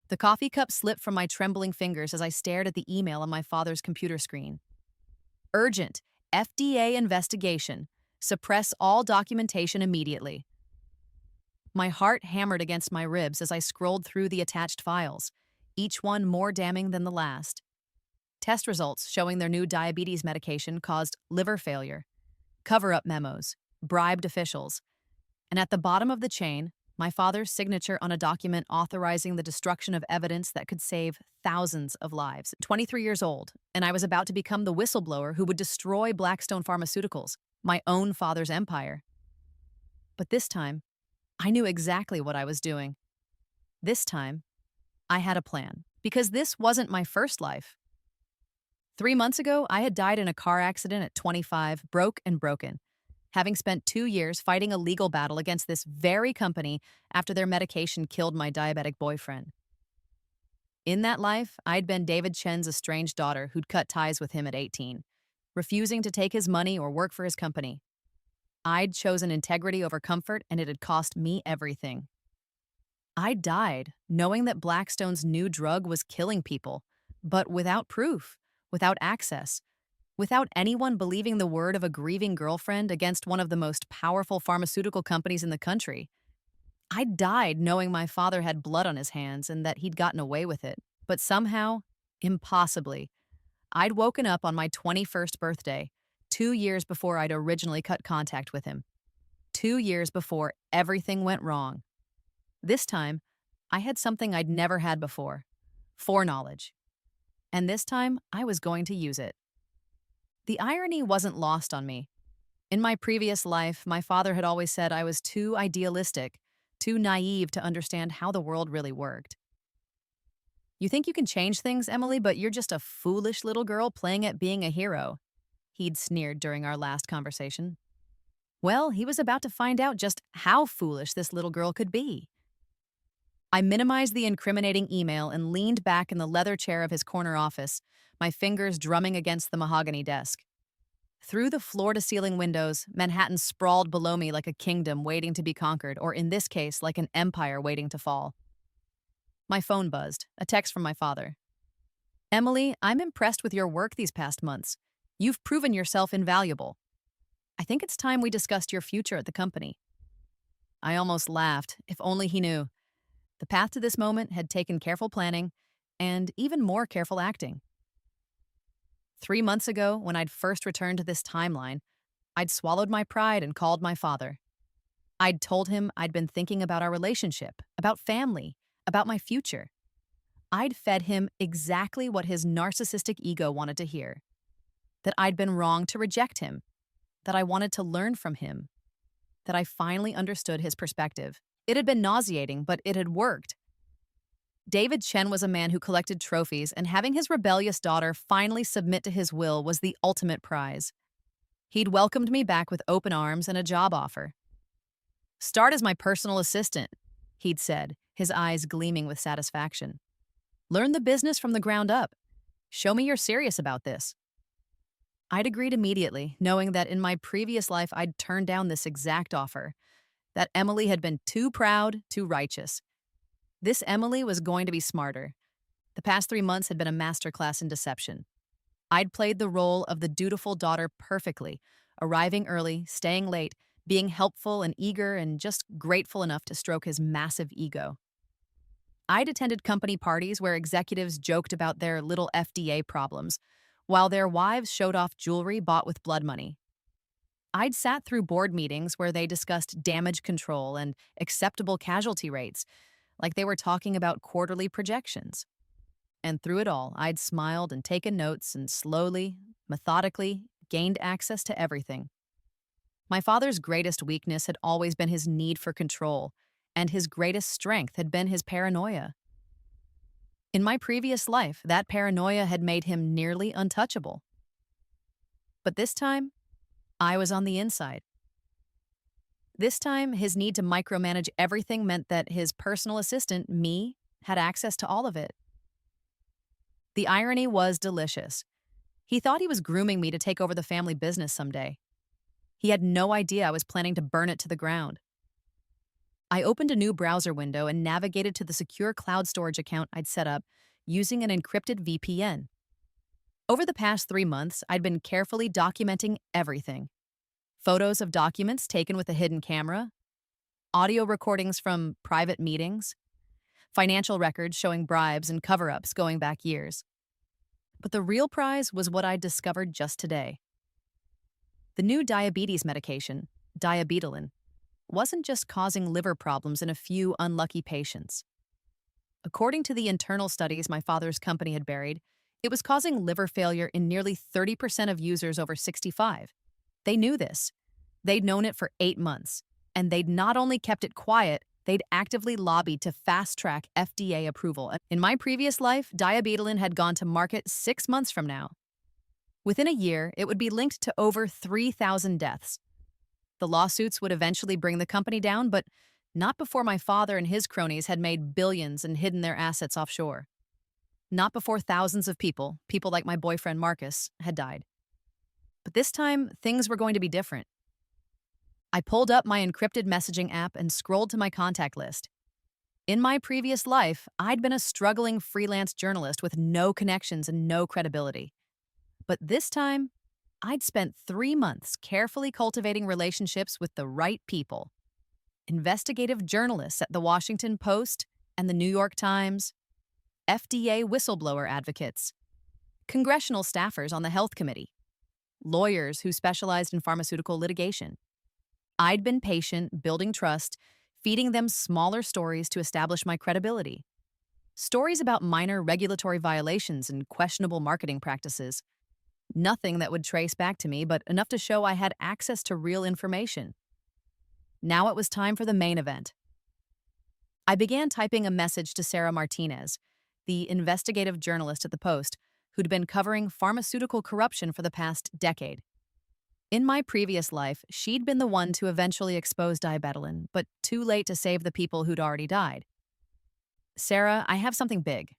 The coffee cup slipped from my trembling fingers as I stared at the email on my father's computer screen. Urgent. FDA investigation. Suppress all documentation immediately. My heart hammered against my ribs as I scrolled through the attached files, each one more damning than the last. Test results showing their new diabetes medication caused liver failure, cover-up memos, bribed officials, and at the bottom of the chain, my father's signature on a document authorizing the destruction of evidence that could save thousands of lives. 23 years old, and I was about to become the whistleblower who would destroy Blackstone Pharmaceuticals, my own father's empire. But this time, I knew exactly what I was doing. This time, I had a plan, because this wasn't my first life. 3 months ago, I had died in a car accident at 25, broke and broken, having spent 2 years fighting a legal battle against this very company after their medication killed my diabetic boyfriend. In that life, I'd been David Chen's estranged daughter who'd cut ties with him at 18, refusing to take his money or work for his company. I'd chosen integrity over comfort, and it had cost me everything. I died knowing that Blackstone's new drug was killing people, but without proof, without access, without anyone believing the word of a grieving girlfriend against one of the most powerful pharmaceutical companies in the country. I died knowing my father had blood on his hands and that he'd gotten away with it, but somehow, impossibly, I'd woken up on my 21st birthday, 2 years before I'd originally cut contact with him. 2 years before everything went wrong. This time, I had something I'd never had before, foreknowledge. And this time, I was going to use it. The irony wasn't lost on me. In my previous life, my father had always said I was too idealistic, too naive to understand how the world really worked. "You think you can change things, Emily, but you're just a foolish little girl playing at being a hero," he'd sneered during our last conversation. Well, he was about to find out just how foolish this little girl could be. I minimized the incriminating email and leaned back in the leather chair of his corner office, my fingers drumming against the mahogany desk. Through the floor-to-ceiling windows, Manhattan sprawled below me like a kingdom waiting to be conquered, or in this case, like an empire waiting to fall. My phone buzzed, a text from my father. "Emily, I'm impressed with your work these past months. You've proven yourself invaluable. I think it's time we discussed your future at the company." I almost laughed, if only he knew. The path to this moment had taken careful planning and even more careful acting. 3 months ago, when I'd first returned to this timeline, I'd swallowed my pride and called my father. I'd told him I'd been thinking about our relationship, about family, about my future. I'd fed him exactly what his narcissistic ego wanted to hear. That I'd been wrong to reject him, that I wanted to learn from him, that I finally understood his perspective. It had been nauseating, but it had worked. David Chen was a man who collected trophies, and having his rebellious daughter finally submit to his will was the ultimate prize. He'd welcomed me back with open arms and a job offer. "Start as my personal assistant," he'd said, his eyes gleaming with satisfaction. "Learn the business from the ground up. Show me you're serious about this." I'd agreed immediately, knowing that in my previous life I'd turned down this exact offer, that Emily had been too proud, too righteous. This Emily was going to be smarter. The past 3 months had been a masterclass in deception. I'd played the role of the dutiful daughter perfectly, arriving early, staying late, being helpful and eager and just grateful enough to stroke his massive ego. I'd attended company parties where executives joked about their little FDA problems, while their wives showed off jewelry bought with blood money. I'd sat through board meetings where they discussed damage control and acceptable casualty rates, like they were talking about quarterly projections. And through it all, I'd smiled and taken notes and slowly, methodically, gained access to everything. My father's greatest weakness had always been his need for control, and his greatest strength had been his paranoia. In my previous life, that paranoia had made him nearly untouchable. But this time, I was on the inside. This time, his need to micromanage everything meant that his personal assistant, me, had access to all of it. The irony was delicious. He thought he was grooming me to take over the family business someday. He had no idea I was planning to burn it to the ground. I opened a new browser window and navigated to the secure cloud storage account I'd set up using an encrypted VPN. Over the past 3 months, I'd been carefully documenting everything: photos of documents taken with a hidden camera, audio recordings from private meetings, financial records showing bribes and cover ups going back years. But the real prize was what I'd discovered just today. The new diabetes medication, diabetalin, wasn't just causing liver problems in a few unlucky patients. According to the internal studies my father's company had buried, it was causing liver failure in nearly 30% of users over 65. They knew this. They'd known it for 8 months, and they'd not only kept it quiet, they'd actively lobbied to fast-track FDA approval. In my previous life, diabetalin had gone to market 6 months from now. Within a year, it would be linked to over 3,000 deaths. The lawsuits would eventually bring the company down, but not before my father and his cronies had made billions and hidden their assets offshore. Not before thousands of people like my boyfriend Marcus, had died. But this time, things were going to be different. I pulled up my encrypted messaging app and scrolled to my contact list. In my previous life, I'd been a struggling freelance journalist with no connections and no credibility. But this time, I'd spent 3 months carefully cultivating relationships with the right people: investigative journalists at the Washington Post and the New York Times, FDA whistleblower advocates, congressional staffers on the Health Committee, lawyers who specialized in pharmaceutical litigation. I'd been patient, building trust, feeding them smaller stories to establish my credibility. Stories about minor regulatory violations and questionable marketing practices. Nothing that would trace back to me, but enough to show I had access to real information. Now it was time for the main event. I began typing a message to Sarah Martinez, the investigative journalist at the Post, who'd been covering pharmaceutical corruption for the past decade. In my previous life, she'd been the one to eventually expose diabetalin, but too late to save the people who'd already died. Sarah, I have something big.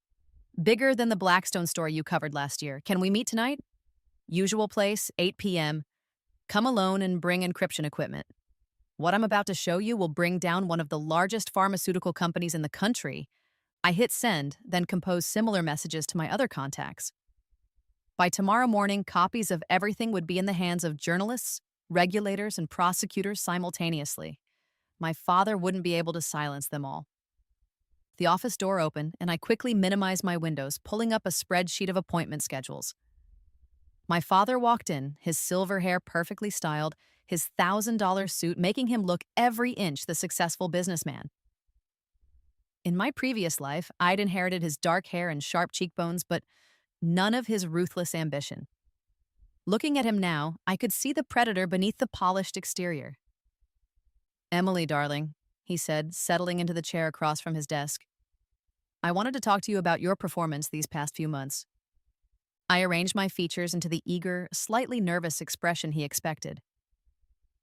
Bigger than the Blackstone story you covered last year. Can we meet tonight? Usual place, 8 p.m. Come alone and bring encryption equipment. What I'm about to show you will bring down one of the largest pharmaceutical companies in the country. I hit send, then compose similar messages to my other contacts. By tomorrow morning, copies of everything would be in the hands of journalists, regulators, and prosecutors simultaneously. My father wouldn't be able to silence them all. The office door opened, and I quickly minimized my windows, pulling up a spreadsheet of appointment schedules. My father walked in, his silver hair perfectly styled, his $1,000 suit making him look every inch the successful businessman. In my previous life, I'd inherited his dark hair and sharp cheekbones, but none of his ruthless ambition. Looking at him now, I could see the predator beneath the polished exterior. "Emily, darling," he said, settling into the chair across from his desk. "I wanted to talk to you about your performance these past few months." I arranged my features into the eager, slightly nervous expression he expected.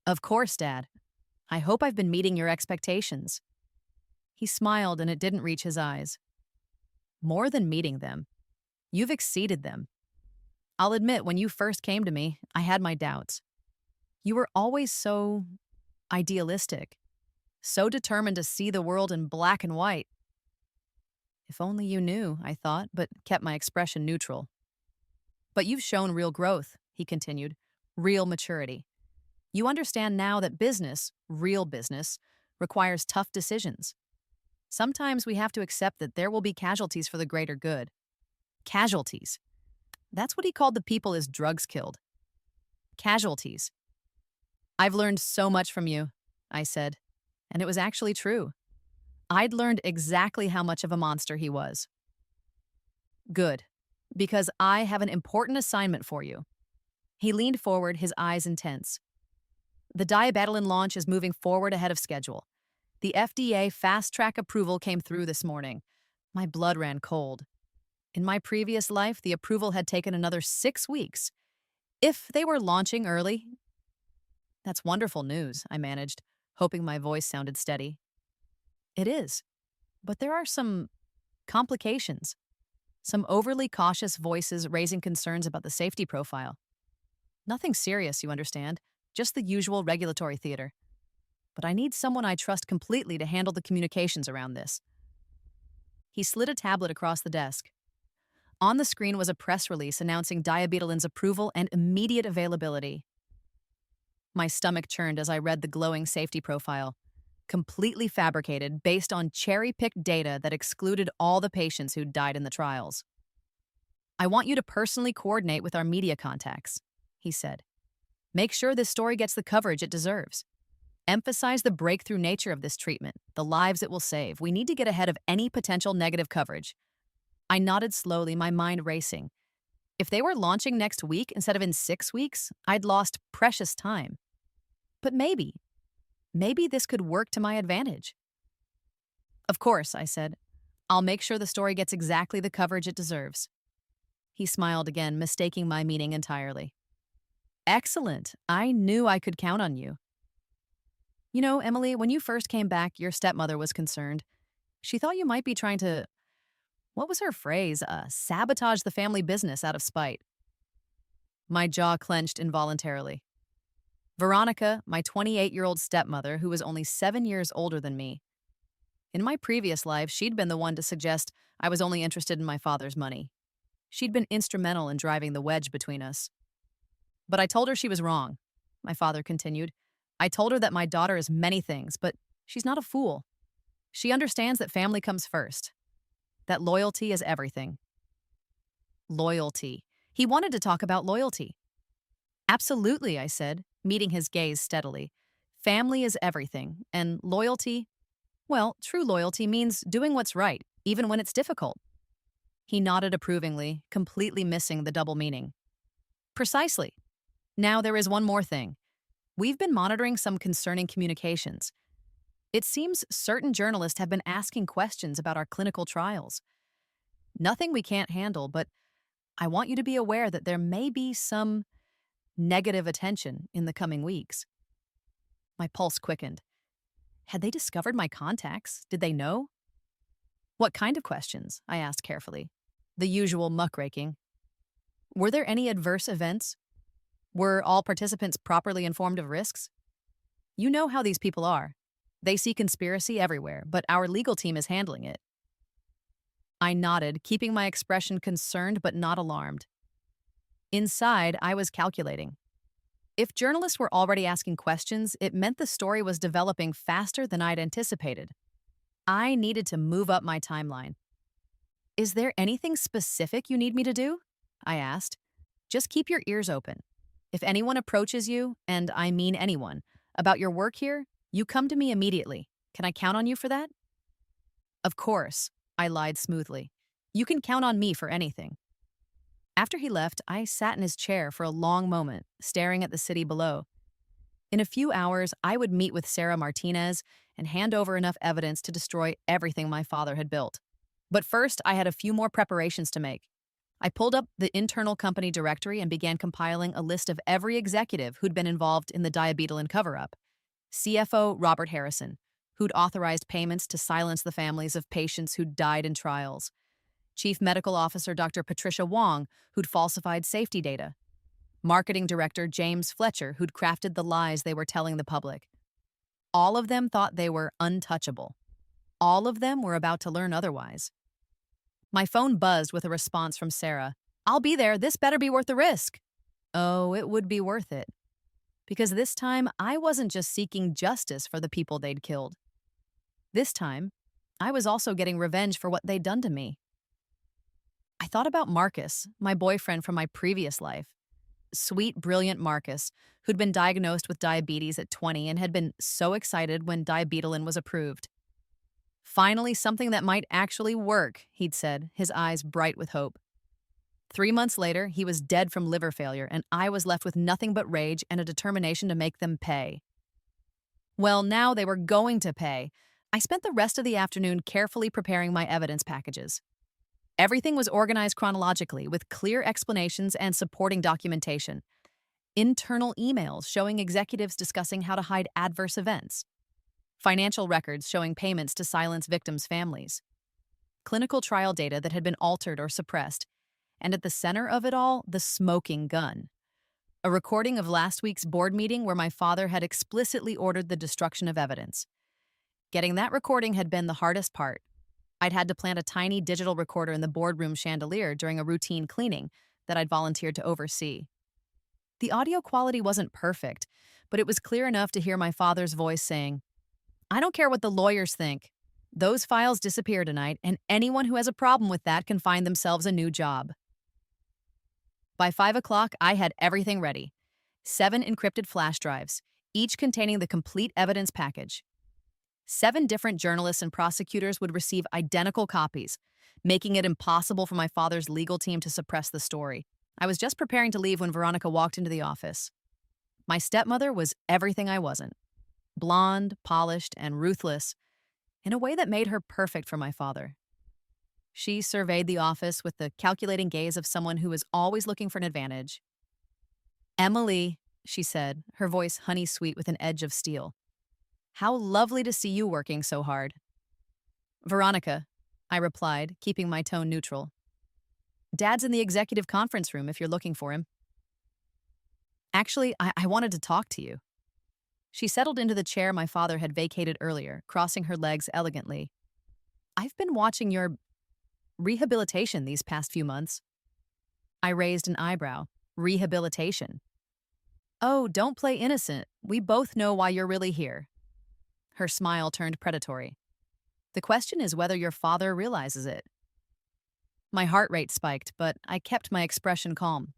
"Of course, Dad. I hope I've been meeting your expectations." He smiled, and it didn't reach his eyes. "More than meeting them. You've exceeded them. I'll admit, when you first came to me, I had my doubts. You were always so idealistic, so determined to see the world in black and white. If only you knew, I thought, but kept my expression neutral. But you've shown real growth," he continued, "real maturity. You understand now that business, real business, requires tough decisions. Sometimes we have to accept that there will be casualties for the greater good." Casualties. That's what he called the people his drugs killed. Casualties. "I've learned so much from you," I said, and it was actually true. I'd learned exactly how much of a monster he was. "Good, because I have an important assignment for you." He leaned forward, his eyes intense. "The diabetalin launch is moving forward ahead of schedule. The FDA fast-track approval came through this morning. My blood ran cold. In my previous life, the approval had taken another 6 weeks. If they were launching early... That's wonderful news, I managed, hoping my voice sounded steady. It is, but there are some complications. Some overly cautious voices raising concerns about the safety profile. Nothing serious, you understand, just the usual regulatory theater. but I need someone I trust completely to handle the communications around this. He slid a tablet across the desk. On the screen was a press release announcing diabetolin's approval and immediate availability. My stomach churned as I read the glowing safety profile, completely fabricated based on cherry-picked data that excluded all the patients who'd died in the trials. I want you to personally coordinate with our media contacts, he said. Make sure this story gets the coverage it deserves. Emphasize the breakthrough nature of this treatment, the lives it will save. We need to get ahead of any potential negative coverage. I nodded slowly, my mind racing. If they were launching next week instead of in 6 weeks, I'd lost precious time. But maybe this could work to my advantage. Of course, I said. I'll make sure the story gets exactly the coverage it deserves. He smiled again, mistaking my meaning entirely. Excellent. I knew I could count on you. You know, Emily, when you first came back, your stepmother was concerned. She thought you might be trying to, what was her phrase, sabotage the family business out of spite. My jaw clenched involuntarily. Veronica, my 28-year-old stepmother, who was only 7 years older than me. In my previous life, she'd been the one to suggest I was only interested in my father's money. She'd been instrumental in driving the wedge between us. But I told her she was wrong, my father continued. I told her that my daughter is many things, but she's not a fool. She understands that family comes first, that loyalty is everything. Loyalty. He wanted to talk about loyalty. Absolutely, I said, meeting his gaze steadily. Family is everything, and loyalty, well, true loyalty means doing what's right, even when it's difficult. He nodded approvingly, completely missing the double meaning. Precisely. Now there is one more thing. We've been monitoring some concerning communications. It seems certain journalists have been asking questions about our clinical trials. Nothing we can't handle, but I want you to be aware that there may be some negative attention in the coming weeks. My pulse quickened. Had they discovered my contacts? Did they know? What kind of questions? I asked carefully. The usual muckraking. Were there any adverse events? Were all participants properly informed of risks? You know how these people are. They see conspiracy everywhere, but our legal team is handling it. I nodded, keeping my expression concerned but not alarmed. Inside, I was calculating. If journalists were already asking questions, it meant the story was developing faster than I'd anticipated. I needed to move up my timeline. Is there anything specific you need me to do? I asked. Just keep your ears open. If anyone approaches you, and I mean anyone, about your work here, you come to me immediately. Can I count on you for that? Of course, I lied smoothly. You can count on me for anything. After he left, I sat in his chair for a long moment, staring at the city below. In a few hours, I would meet with Sarah Martinez and hand over enough evidence to destroy everything my father had built. But first, I had a few more preparations to make. I pulled up the internal company directory and began compiling a list of every executive who'd been involved in the diabetoline cover-up. CFO Robert Harrison, who'd authorized payments to silence the families of patients who'd died in trials. Chief Medical Officer Dr. Patricia Wong, who'd falsified safety data. Marketing Director James Fletcher, who'd crafted the lies they were telling the public. All of them thought they were untouchable. All of them were about to learn otherwise. My phone buzzed with a response from Sarah. I'll be there. This better be worth the risk. Oh, it would be worth it. Because this time, I wasn't just seeking justice for the people they'd killed. This time, I was also getting revenge for what they'd done to me. I thought about Marcus, my boyfriend from my previous life. Sweet, brilliant Marcus, who'd been diagnosed with diabetes at 20 and had been so excited when diabetoline was approved. Finally, something that might actually work, he'd said, his eyes bright with hope. 3 months later, he was dead from liver failure, and I was left with nothing but rage and a determination to make them pay. Well, now they were going to pay. I spent the rest of the afternoon carefully preparing my evidence packages. Everything was organized chronologically, with clear explanations and supporting documentation. Internal emails showing executives discussing how to hide adverse events. Financial records showing payments to silence victims' families. Clinical trial data that had been altered or suppressed. And at the center of it all, the smoking gun. A recording of last week's board meeting where my father had explicitly ordered the destruction of evidence. Getting that recording had been the hardest part. I'd had to plant a tiny digital recorder in the boardroom chandelier during a routine cleaning that I'd volunteered to oversee. The audio quality wasn't perfect, but it was clear enough to hear my father's voice saying, "I don't care what the lawyers think. Those files disappear tonight, and anyone who has a problem with that can find themselves a new job." By 5 o'clock, I had everything ready. 7 encrypted flash drives, each containing the complete evidence package. 7 different journalists and prosecutors would receive identical copies, making it impossible for my father's legal team to suppress the story. I was just preparing to leave when Veronica walked into the office. My stepmother was everything I wasn't. Blonde, polished, and ruthless, in a way that made her perfect for my father. She surveyed the office with the calculating gaze of someone who was always looking for an advantage. "Emily," she said, her voice honey-sweet with an edge of steel. "How lovely to see you working so hard." "Veronica," I replied, keeping my tone neutral. "Dad's in the executive conference room if you're looking for him." "Actually, I wanted to talk to you." She settled into the chair my father had vacated earlier, crossing her legs elegantly. "I've been watching your rehabilitation these past few months." I raised an eyebrow. "Rehabilitation?" "Oh, don't play innocent. We both know why you're really here." Her smile turned predatory. "The question is whether your father realizes it." My heart rate spiked, but I kept my expression calm.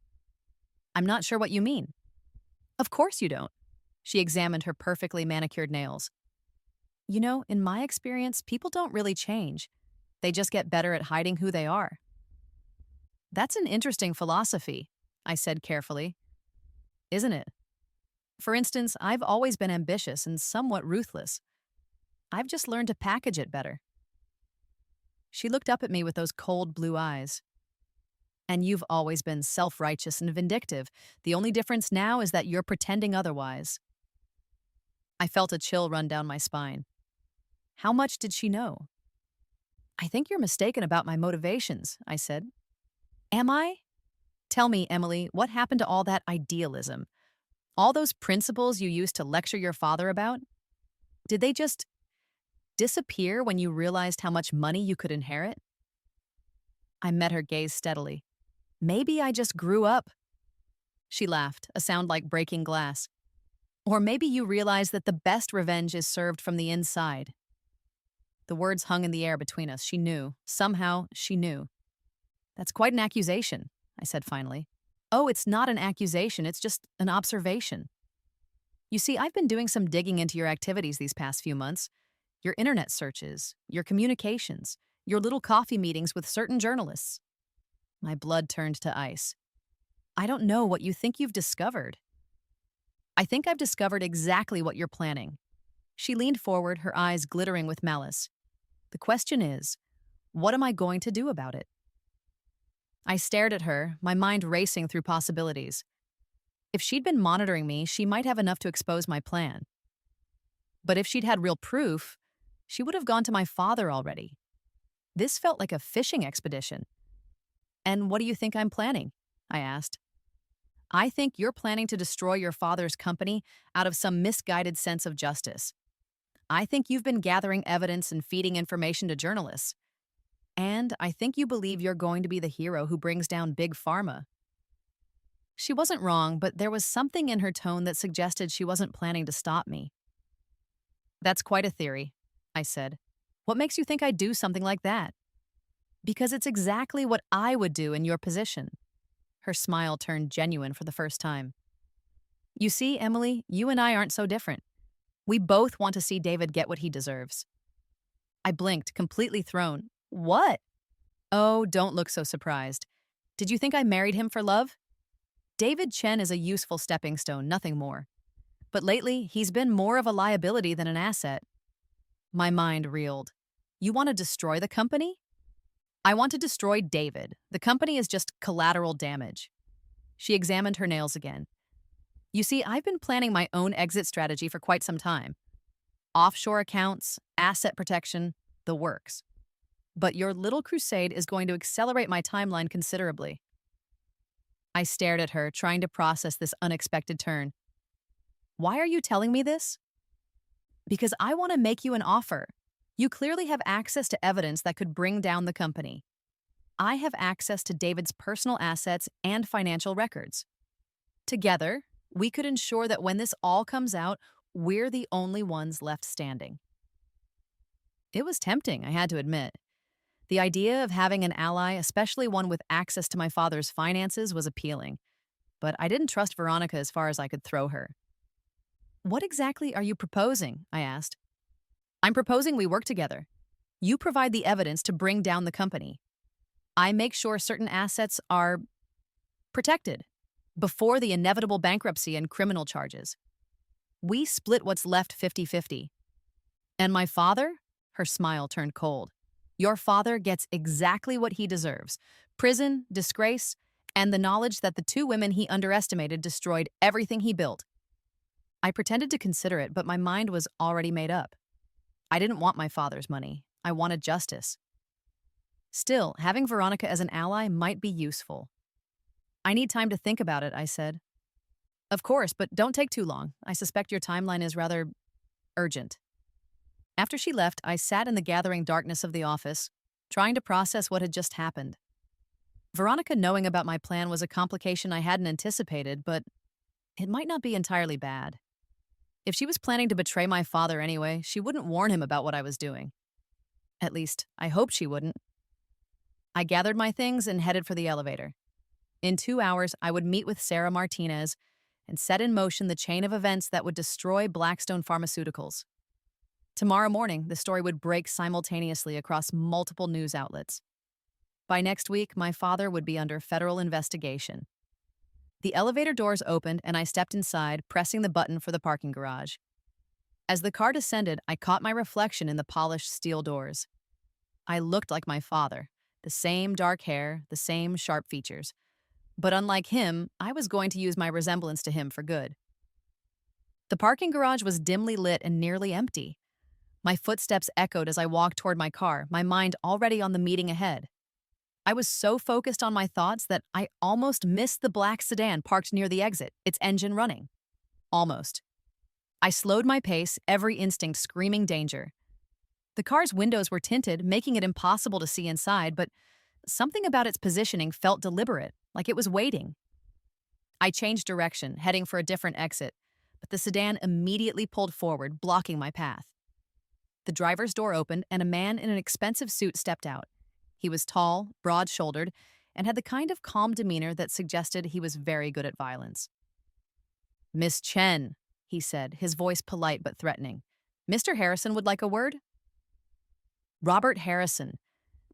"I'm not sure what you mean." "Of course you don't." She examined her perfectly manicured nails. "You know, in my experience, people don't really change. They just get better at hiding who they are." "That's an interesting philosophy," I said carefully. "Isn't it? For instance, I've always been ambitious and somewhat ruthless. I've just learned to package it better." She looked up at me with those cold blue eyes. "And you've always been self-righteous and vindictive. The only difference now is that you're pretending otherwise." I felt a chill run down my spine. How much did she know? "I think you're mistaken about my motivations," I said. "Am I?" "Tell me, Emily, what happened to all that idealism? All those principles you used to lecture your father about? Did they just disappear when you realized how much money you could inherit?" I met her gaze steadily. "Maybe I just grew up." She laughed, a sound like breaking glass. "Or maybe you realize that the best revenge is served from the inside." The words hung in the air between us. She knew. Somehow, she knew. "That's quite an accusation," I said finally. "Oh, it's not an accusation. It's just an observation. You see, I've been doing some digging into your activities these past few months. Your internet searches, your communications, your little coffee meetings with certain journalists." My blood turned to ice. "I don't know what you think you've discovered." "I think I've discovered exactly what you're planning." She leaned forward, her eyes glittering with malice. "The question is, what am I going to do about it?" I stared at her, my mind racing through possibilities. If she'd been monitoring me, she might have enough to expose my plan. But if she'd had real proof, she would have gone to my father already. This felt like a fishing expedition. "And what do you think I'm planning?" I asked. "I think you're planning to destroy your father's company out of some misguided sense of justice. I think you've been gathering evidence and feeding information to journalists. And I think you believe you're going to be the hero who brings down Big Pharma." She wasn't wrong, but there was something in her tone that suggested she wasn't planning to stop me. "That's quite a theory," I said. "What makes you think I'd do something like that?" "Because it's exactly what I would do in your position." Her smile turned genuine for the first time. "You see, Emily, you and I aren't so different. We both want to see David get what he deserves." I blinked, completely thrown. "What?" "Oh, don't look so surprised. Did you think I married him for love? David Chen is a useful stepping stone, nothing more. But lately, he's been more of a liability than an asset." My mind reeled. "You want to destroy the company?" "I want to destroy David. The company is just collateral damage." She examined her nails again. "You see, I've been planning my own exit strategy for quite some time. Offshore accounts, asset protection, the works. But your little crusade is going to accelerate my timeline considerably." I stared at her, trying to process this unexpected turn. Why are you telling me this? Because I want to make you an offer. You clearly have access to evidence that could bring down the company. I have access to David's personal assets and financial records. Together, we could ensure that when this all comes out, we're the only ones left standing. It was tempting, I had to admit. The idea of having an ally, especially one with access to my father's finances, was appealing. But I didn't trust Veronica as far as I could throw her. What exactly are you proposing? I asked. I'm proposing we work together. You provide the evidence to bring down the company. I make sure certain assets are protected before the inevitable bankruptcy and criminal charges. We split what's left 50-50. And my father? Her smile turned cold. Your father gets exactly what he deserves: prison, disgrace, and the knowledge that the two women he underestimated destroyed everything he built. I pretended to consider it, but my mind was already made up. I didn't want my father's money. I wanted justice. Still, having Veronica as an ally might be useful. I need time to think about it, I said. Of course, but don't take too long. I suspect your timeline is rather urgent. After she left, I sat in the gathering darkness of the office, trying to process what had just happened. Veronica knowing about my plan was a complication I hadn't anticipated, but it might not be entirely bad. If she was planning to betray my father anyway, she wouldn't warn him about what I was doing. At least, I hoped she wouldn't. I gathered my things and headed for the elevator. In 2 hours, I would meet with Sarah Martinez and set in motion the chain of events that would destroy Blackstone Pharmaceuticals. Tomorrow morning, the story would break simultaneously across multiple news outlets. By next week, my father would be under federal investigation. The elevator doors opened and I stepped inside, pressing the button for the parking garage. As the car descended, I caught my reflection in the polished steel doors. I looked like my father, the same dark hair, the same sharp features. But unlike him, I was going to use my resemblance to him for good. The parking garage was dimly lit and nearly empty. My footsteps echoed as I walked toward my car, my mind already on the meeting ahead. I was so focused on my thoughts that I almost missed the black sedan parked near the exit, its engine running. Almost. I slowed my pace, every instinct screaming danger. The car's windows were tinted, making it impossible to see inside, but something about its positioning felt deliberate, like it was waiting. I changed direction, heading for a different exit, but the sedan immediately pulled forward, blocking my path. The driver's door opened, and a man in an expensive suit stepped out. He was tall, broad-shouldered, and had the kind of calm demeanor that suggested he was very good at violence. "Miss Chen," he said, his voice polite but threatening. "Mr. Harrison would like a word?" Robert Harrison,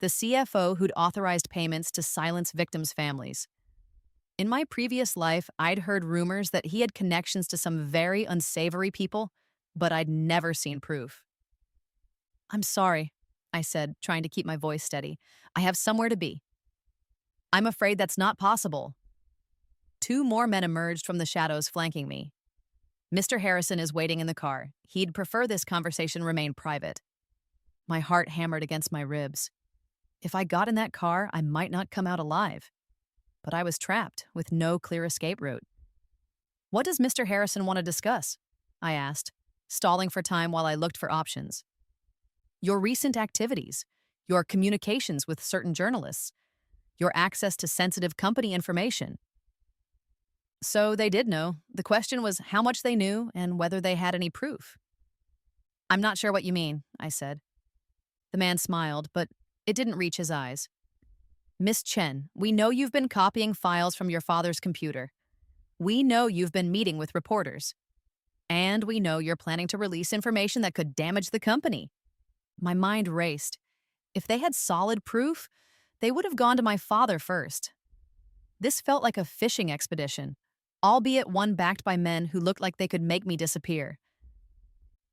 the CFO who'd authorized payments to silence victims' families. In my previous life, I'd heard rumors that he had connections to some very unsavory people, but I'd never seen proof. "I'm sorry," I said, trying to keep my voice steady. "I have somewhere to be." "I'm afraid that's not possible." 2 more men emerged from the shadows flanking me. "Mr. Harrison is waiting in the car. He'd prefer this conversation remain private." My heart hammered against my ribs. If I got in that car, I might not come out alive. But I was trapped, with no clear escape route. "What does Mr. Harrison want to discuss?" I asked, stalling for time while I looked for options. "Your recent activities, your communications with certain journalists, your access to sensitive company information." So they did know. The question was how much they knew and whether they had any proof. "I'm not sure what you mean," I said. The man smiled, but it didn't reach his eyes. "Miss Chen, we know you've been copying files from your father's computer. We know you've been meeting with reporters. And we know you're planning to release information that could damage the company." My mind raced. If they had solid proof, they would have gone to my father first. This felt like a fishing expedition, albeit one backed by men who looked like they could make me disappear.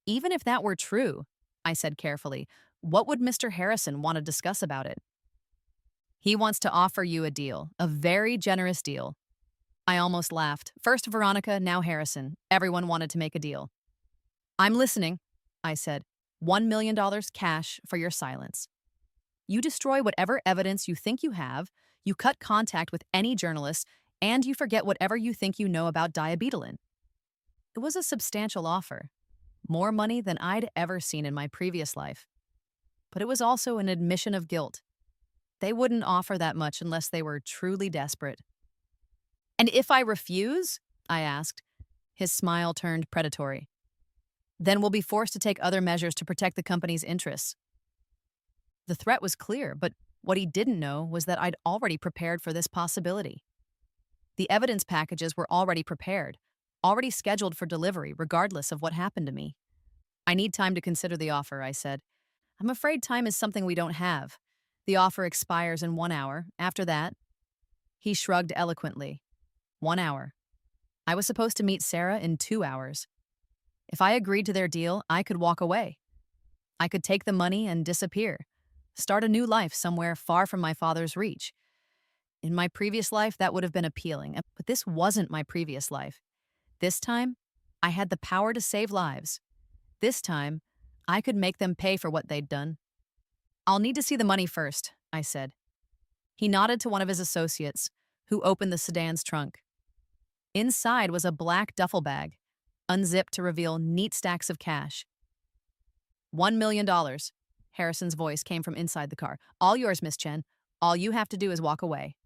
"Even if that were true," I said carefully, "what would Mr. Harrison want to discuss about it?" "He wants to offer you a deal, a very generous deal." I almost laughed. First Veronica, now Harrison. Everyone wanted to make a deal. "I'm listening," I said. $1 million cash for your silence. You destroy whatever evidence you think you have, you cut contact with any journalists, and you forget whatever you think you know about diabetelin. It was a substantial offer, more money than I'd ever seen in my previous life. But it was also an admission of guilt. They wouldn't offer that much unless they were truly desperate. And if I refuse? I asked. His smile turned predatory. Then we'll be forced to take other measures to protect the company's interests. The threat was clear, but what he didn't know was that I'd already prepared for this possibility. The evidence packages were already prepared, already scheduled for delivery, regardless of what happened to me. I need time to consider the offer, I said. I'm afraid time is something we don't have. The offer expires in 1 hour. After that, he shrugged eloquently. 1 hour. I was supposed to meet Sarah in 2 hours. If I agreed to their deal, I could walk away. I could take the money and disappear, start a new life somewhere far from my father's reach. In my previous life, that would have been appealing, but this wasn't my previous life. This time, I had the power to save lives. This time, I could make them pay for what they'd done. I'll need to see the money first, I said. He nodded to one of his associates, who opened the sedan's trunk. Inside was a black duffel bag, unzipped to reveal neat stacks of cash. $1 million, Harrison's voice came from inside the car. All yours, Miss Chen. All you have to do is walk away.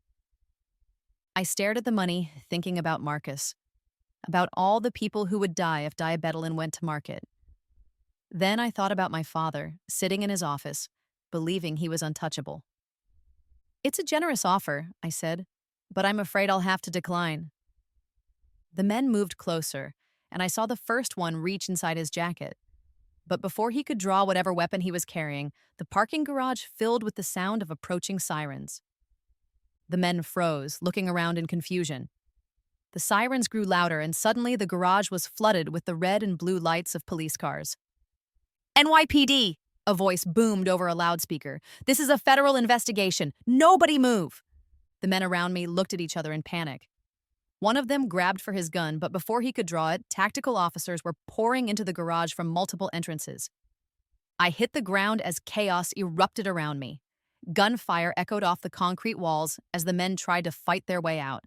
I stared at the money, thinking about Marcus, about all the people who would die if diabetelin went to market. Then I thought about my father, sitting in his office, believing he was untouchable. It's a generous offer, I said, but I'm afraid I'll have to decline. The men moved closer, and I saw the first one reach inside his jacket. But before he could draw whatever weapon he was carrying, the parking garage filled with the sound of approaching sirens. The men froze, looking around in confusion. The sirens grew louder, and suddenly the garage was flooded with the red and blue lights of police cars. NYPD! A voice boomed over a loudspeaker. This is a federal investigation. Nobody move! The men around me looked at each other in panic. One of them grabbed for his gun, but before he could draw it, tactical officers were pouring into the garage from multiple entrances. I hit the ground as chaos erupted around me. Gunfire echoed off the concrete walls as the men tried to fight their way out.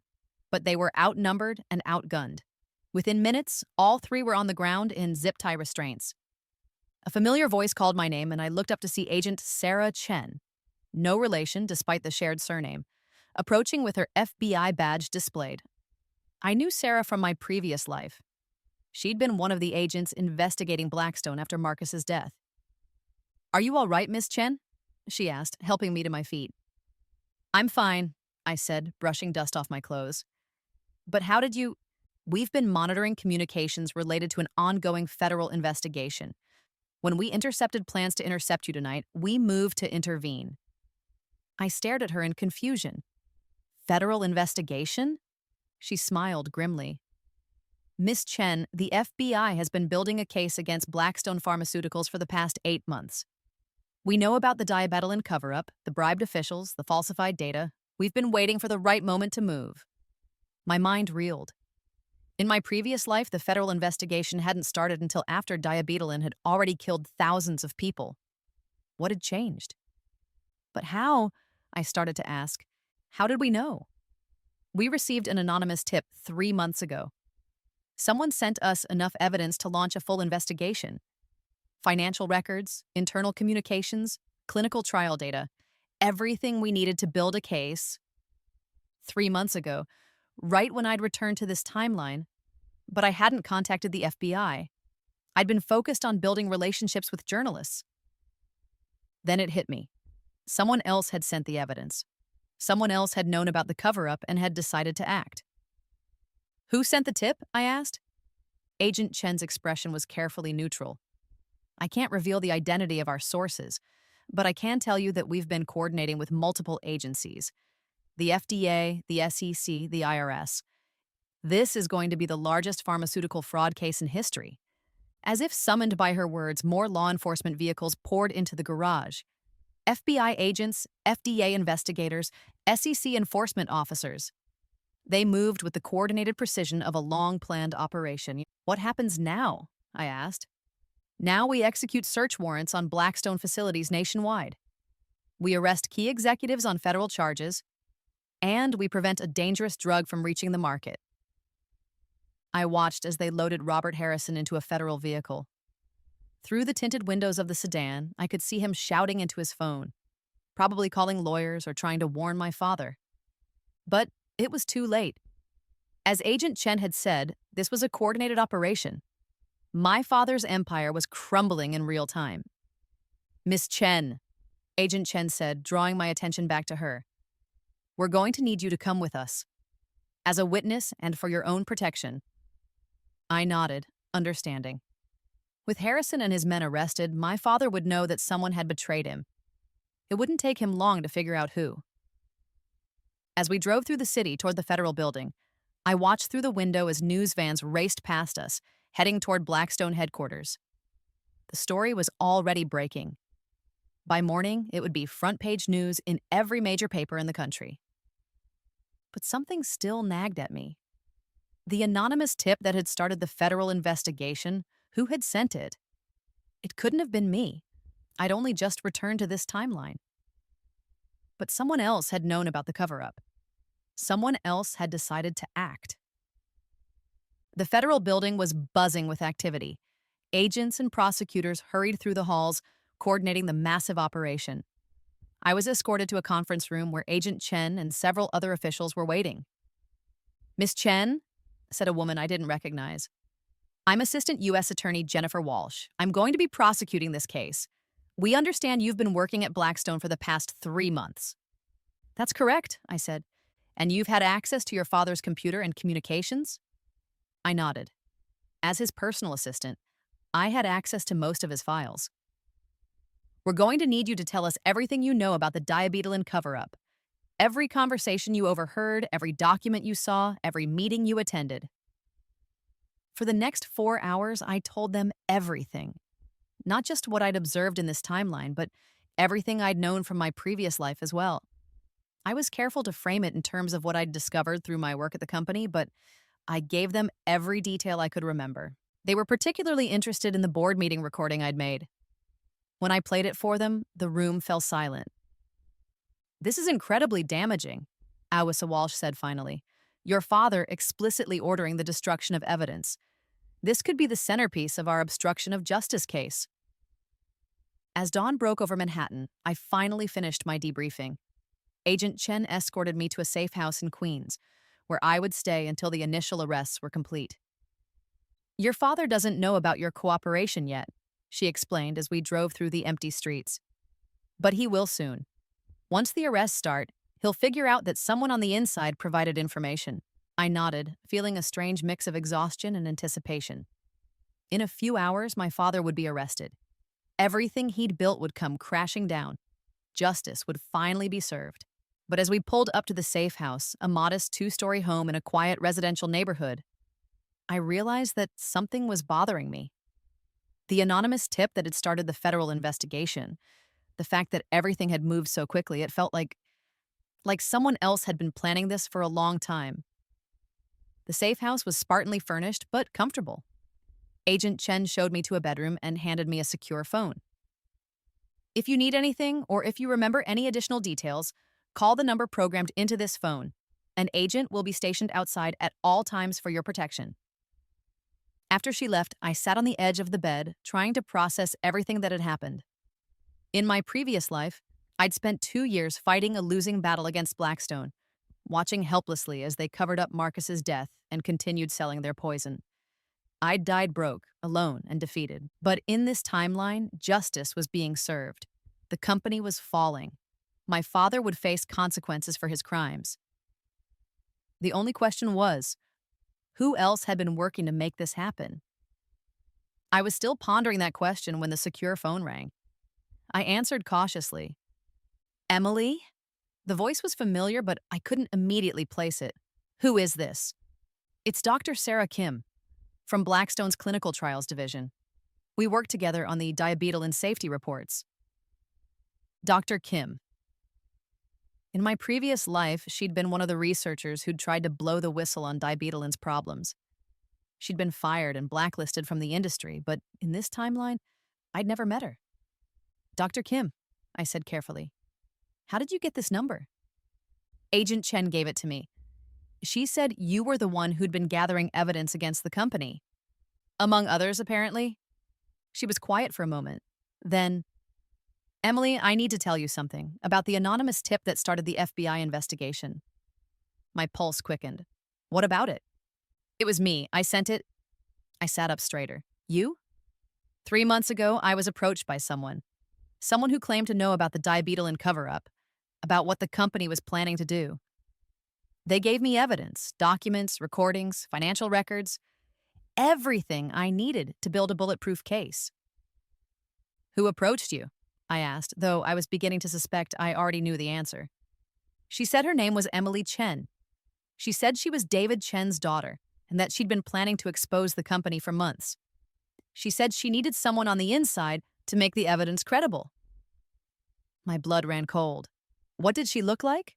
But they were outnumbered and outgunned. Within minutes, all three were on the ground in zip-tie restraints. A familiar voice called my name, and I looked up to see Agent Sarah Chen, no relation despite the shared surname, approaching with her FBI badge displayed. I knew Sarah from my previous life. She'd been one of the agents investigating Blackstone after Marcus's death. Are you all right, Miss Chen? She asked, helping me to my feet. I'm fine, I said, brushing dust off my clothes. But how did you... We've been monitoring communications related to an ongoing federal investigation. When we intercepted plans to intercept you tonight, we moved to intervene. I stared at her in confusion. Federal investigation? She smiled grimly. Miss Chen, the FBI has been building a case against Blackstone Pharmaceuticals for the past 8 months. We know about the diabetelin cover-up, the bribed officials, the falsified data. We've been waiting for the right moment to move. My mind reeled. In my previous life, the federal investigation hadn't started until after diabetelin had already killed thousands of people. What had changed? But how? I started to ask. How did we know? We received an anonymous tip 3 months ago. Someone sent us enough evidence to launch a full investigation. Financial records, internal communications, clinical trial data, everything we needed to build a case. 3 months ago, right when I'd returned to this timeline, but I hadn't contacted the FBI. I'd been focused on building relationships with journalists. Then it hit me. Someone else had sent the evidence. Someone else had known about the cover-up and had decided to act. Who sent the tip? I asked. Agent Chen's expression was carefully neutral. I can't reveal the identity of our sources, but I can tell you that we've been coordinating with multiple agencies. The FDA, the SEC, the IRS. This is going to be the largest pharmaceutical fraud case in history. As if summoned by her words, more law enforcement vehicles poured into the garage. FBI agents, FDA investigators, SEC enforcement officers. They moved with the coordinated precision of a long-planned operation. What happens now? I asked. Now we execute search warrants on Blackstone facilities nationwide. We arrest key executives on federal charges. and we prevent a dangerous drug from reaching the market. I watched as they loaded Robert Harrison into a federal vehicle. Through the tinted windows of the sedan, I could see him shouting into his phone, probably calling lawyers or trying to warn my father. But it was too late. As Agent Chen had said, this was a coordinated operation. My father's empire was crumbling in real time. Miss Chen, Agent Chen said, drawing my attention back to her. We're going to need you to come with us. As a witness and for your own protection. I nodded, understanding. With Harrison and his men arrested, my father would know that someone had betrayed him. It wouldn't take him long to figure out who. As we drove through the city toward the federal building, I watched through the window as news vans raced past us, heading toward Blackstone headquarters. The story was already breaking. By morning, it would be front-page news in every major paper in the country. But something still nagged at me. The anonymous tip that had started the federal investigation, who had sent it? It couldn't have been me. I'd only just returned to this timeline. But someone else had known about the cover-up. Someone else had decided to act. The federal building was buzzing with activity. Agents and prosecutors hurried through the halls, coordinating the massive operation. I was escorted to a conference room where Agent Chen and several other officials were waiting. Miss Chen, said a woman I didn't recognize. I'm Assistant U.S. Attorney Jennifer Walsh. I'm going to be prosecuting this case. We understand you've been working at Blackstone for the past 3 months. That's correct, I said. And you've had access to your father's computer and communications? I nodded. As his personal assistant, I had access to most of his files. We're going to need you to tell us everything you know about the diabetelin cover-up. Every conversation you overheard, every document you saw, every meeting you attended. For the next 4 hours, I told them everything. Not just what I'd observed in this timeline, but everything I'd known from my previous life as well. I was careful to frame it in terms of what I'd discovered through my work at the company, but I gave them every detail I could remember. They were particularly interested in the board meeting recording I'd made. When I played it for them, the room fell silent. This is incredibly damaging, Awisa Walsh said finally. Your father explicitly ordering the destruction of evidence. This could be the centerpiece of our obstruction of justice case. As dawn broke over Manhattan, I finally finished my debriefing. Agent Chen escorted me to a safe house in Queens, where I would stay until the initial arrests were complete. Your father doesn't know about your cooperation yet, she explained as we drove through the empty streets. But he will soon. Once the arrests start, he'll figure out that someone on the inside provided information. I nodded, feeling a strange mix of exhaustion and anticipation. In a few hours, my father would be arrested. Everything he'd built would come crashing down. Justice would finally be served. But as we pulled up to the safe house, a modest 2-story home in a quiet residential neighborhood, I realized that something was bothering me. The anonymous tip that had started the federal investigation, the fact that everything had moved so quickly, it felt like someone else had been planning this for a long time. The safe house was spartanly furnished, but comfortable. Agent Chen showed me to a bedroom and handed me a secure phone. If you need anything, or if you remember any additional details, call the number programmed into this phone. An agent will be stationed outside at all times for your protection. After she left, I sat on the edge of the bed, trying to process everything that had happened. In my previous life, I'd spent 2 years fighting a losing battle against Blackstone, watching helplessly as they covered up Marcus's death and continued selling their poison. I'd died broke, alone, and defeated. But in this timeline, justice was being served. The company was falling. My father would face consequences for his crimes. The only question was, who else had been working to make this happen? I was still pondering that question when the secure phone rang. I answered cautiously. Emily? The voice was familiar, but I couldn't immediately place it. Who is this? It's Dr. Sarah Kim, from Blackstone's Clinical Trials Division. We work together on the diabetelin safety reports. Dr. Kim. In my previous life, she'd been one of the researchers who'd tried to blow the whistle on diabetelin's problems. She'd been fired and blacklisted from the industry, but in this timeline, I'd never met her. Dr. Kim, I said carefully. How did you get this number? Agent Chen gave it to me. She said you were the one who'd been gathering evidence against the company. Among others, apparently. She was quiet for a moment. Then, Emily, I need to tell you something about the anonymous tip that started the FBI investigation. My pulse quickened. What about it? It was me. I sent it. I sat up straighter. You? 3 months ago, I was approached by someone. Someone who claimed to know about the diabetolin cover-up, about what the company was planning to do. They gave me evidence, documents, recordings, financial records, everything I needed to build a bulletproof case. Who approached you? I asked, though I was beginning to suspect I already knew the answer. She said her name was Emily Chen. She said she was David Chen's daughter and that she'd been planning to expose the company for months. She said she needed someone on the inside to make the evidence credible. My blood ran cold. What did she look like?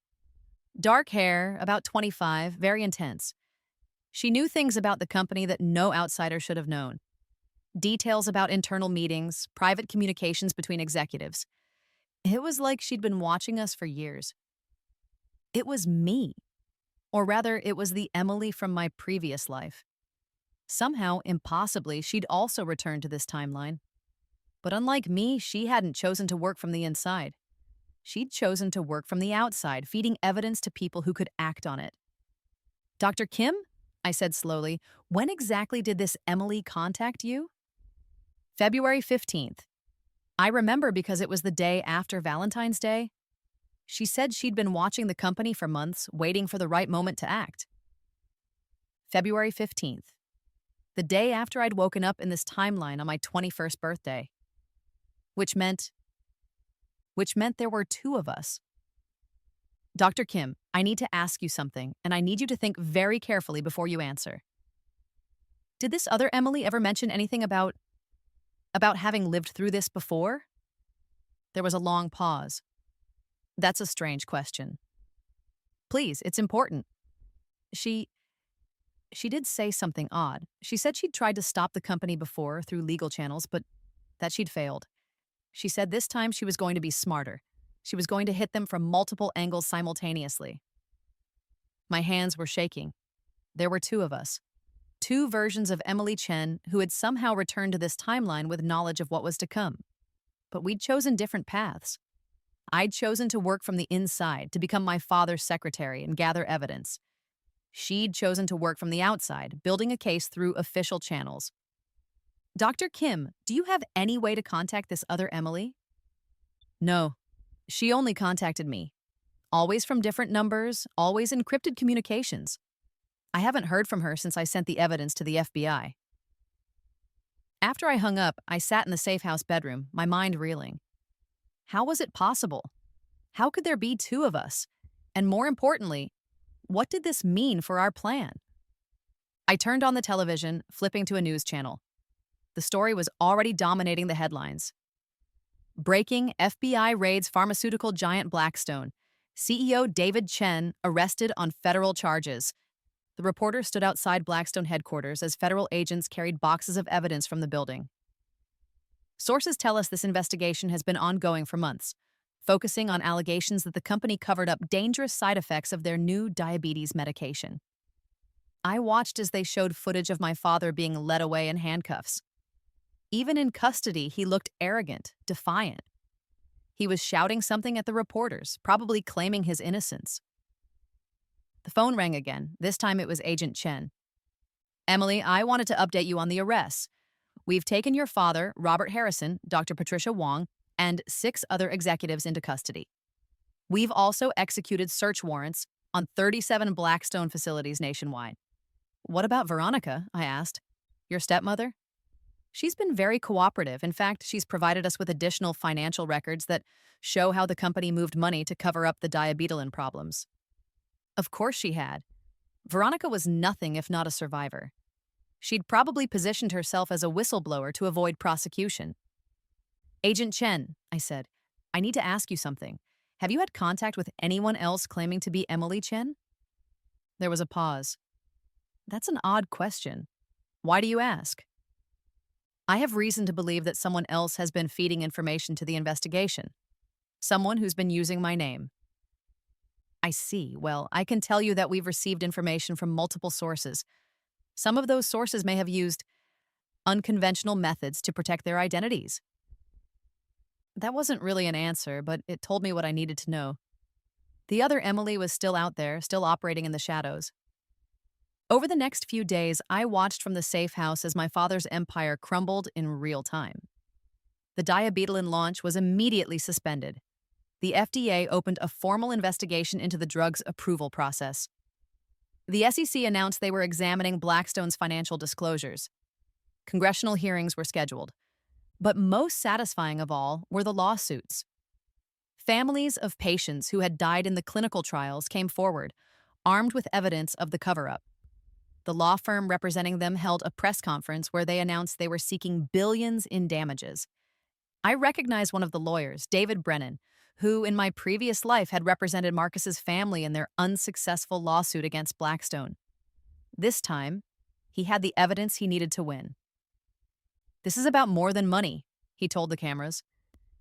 Dark hair, about 25, very intense. She knew things about the company that no outsider should have known. Details about internal meetings, private communications between executives. It was like she'd been watching us for years. It was me. Or rather, it was the Emily from my previous life. Somehow, impossibly, she'd also returned to this timeline. But unlike me, she hadn't chosen to work from the inside. She'd chosen to work from the outside, feeding evidence to people who could act on it. Dr. Kim? I said slowly, when exactly did this Emily contact you? February 15th. I remember because it was the day after Valentine's Day. She said she'd been watching the company for months, waiting for the right moment to act. February 15th. The day after I'd woken up in this timeline on my 21st birthday. Which meant there were two of us. Dr. Kim, I need to ask you something, and I need you to think very carefully before you answer. Did this other Emily ever mention anything about having lived through this before? There was a long pause. That's a strange question. Please, it's important. She did say something odd. She said she'd tried to stop the company before through legal channels, but that she'd failed. She said this time she was going to be smarter. She was going to hit them from multiple angles simultaneously. My hands were shaking. There were two of us. Two versions of Emily Chen who had somehow returned to this timeline with knowledge of what was to come. But we'd chosen different paths. I'd chosen to work from the inside, to become my father's secretary and gather evidence. She'd chosen to work from the outside, building a case through official channels. Dr. Kim, do you have any way to contact this other Emily? No. She only contacted me. Always from different numbers, always encrypted communications. I haven't heard from her since I sent the evidence to the FBI. After I hung up, I sat in the safe house bedroom, my mind reeling. How was it possible? How could there be two of us? And more importantly, what did this mean for our plan? I turned on the television, flipping to a news channel. The story was already dominating the headlines. Breaking: FBI raids pharmaceutical giant Blackstone. CEO David Chen arrested on federal charges. The reporter stood outside Blackstone headquarters as federal agents carried boxes of evidence from the building. Sources tell us this investigation has been ongoing for months, focusing on allegations that the company covered up dangerous side effects of their new diabetes medication. I watched as they showed footage of my father being led away in handcuffs. Even in custody, he looked arrogant, defiant. He was shouting something at the reporters, probably claiming his innocence. The phone rang again. This time it was Agent Chen. Emily, I wanted to update you on the arrests. We've taken your father, Robert Harrison, Dr. Patricia Wong, and 6 other executives into custody. We've also executed search warrants on 37 Blackstone facilities nationwide. What about Veronica? I asked. Your stepmother? She's been very cooperative. In fact, she's provided us with additional financial records that show how the company moved money to cover up the diabetolin problems. Of course she had. Veronica was nothing if not a survivor. She'd probably positioned herself as a whistleblower to avoid prosecution. Agent Chen, I said, I need to ask you something. Have you had contact with anyone else claiming to be Emily Chen? There was a pause. That's an odd question. Why do you ask? I have reason to believe that someone else has been feeding information to the investigation. Someone who's been using my name. I see. Well, I can tell you that we've received information from multiple sources. Some of those sources may have used unconventional methods to protect their identities. That wasn't really an answer, but it told me what I needed to know. The other Emily was still out there, still operating in the shadows. Over the next few days, I watched from the safe house as my father's empire crumbled in real time. The diabetelin launch was immediately suspended. The FDA opened a formal investigation into the drug's approval process. The SEC announced they were examining Blackstone's financial disclosures. Congressional hearings were scheduled. But most satisfying of all were the lawsuits. Families of patients who had died in the clinical trials came forward, armed with evidence of the cover-up. The law firm representing them held a press conference where they announced they were seeking billions in damages. I recognized one of the lawyers, David Brennan, who in my previous life had represented Marcus's family in their unsuccessful lawsuit against Blackstone. This time, he had the evidence he needed to win. "This is about more than money," he told the cameras.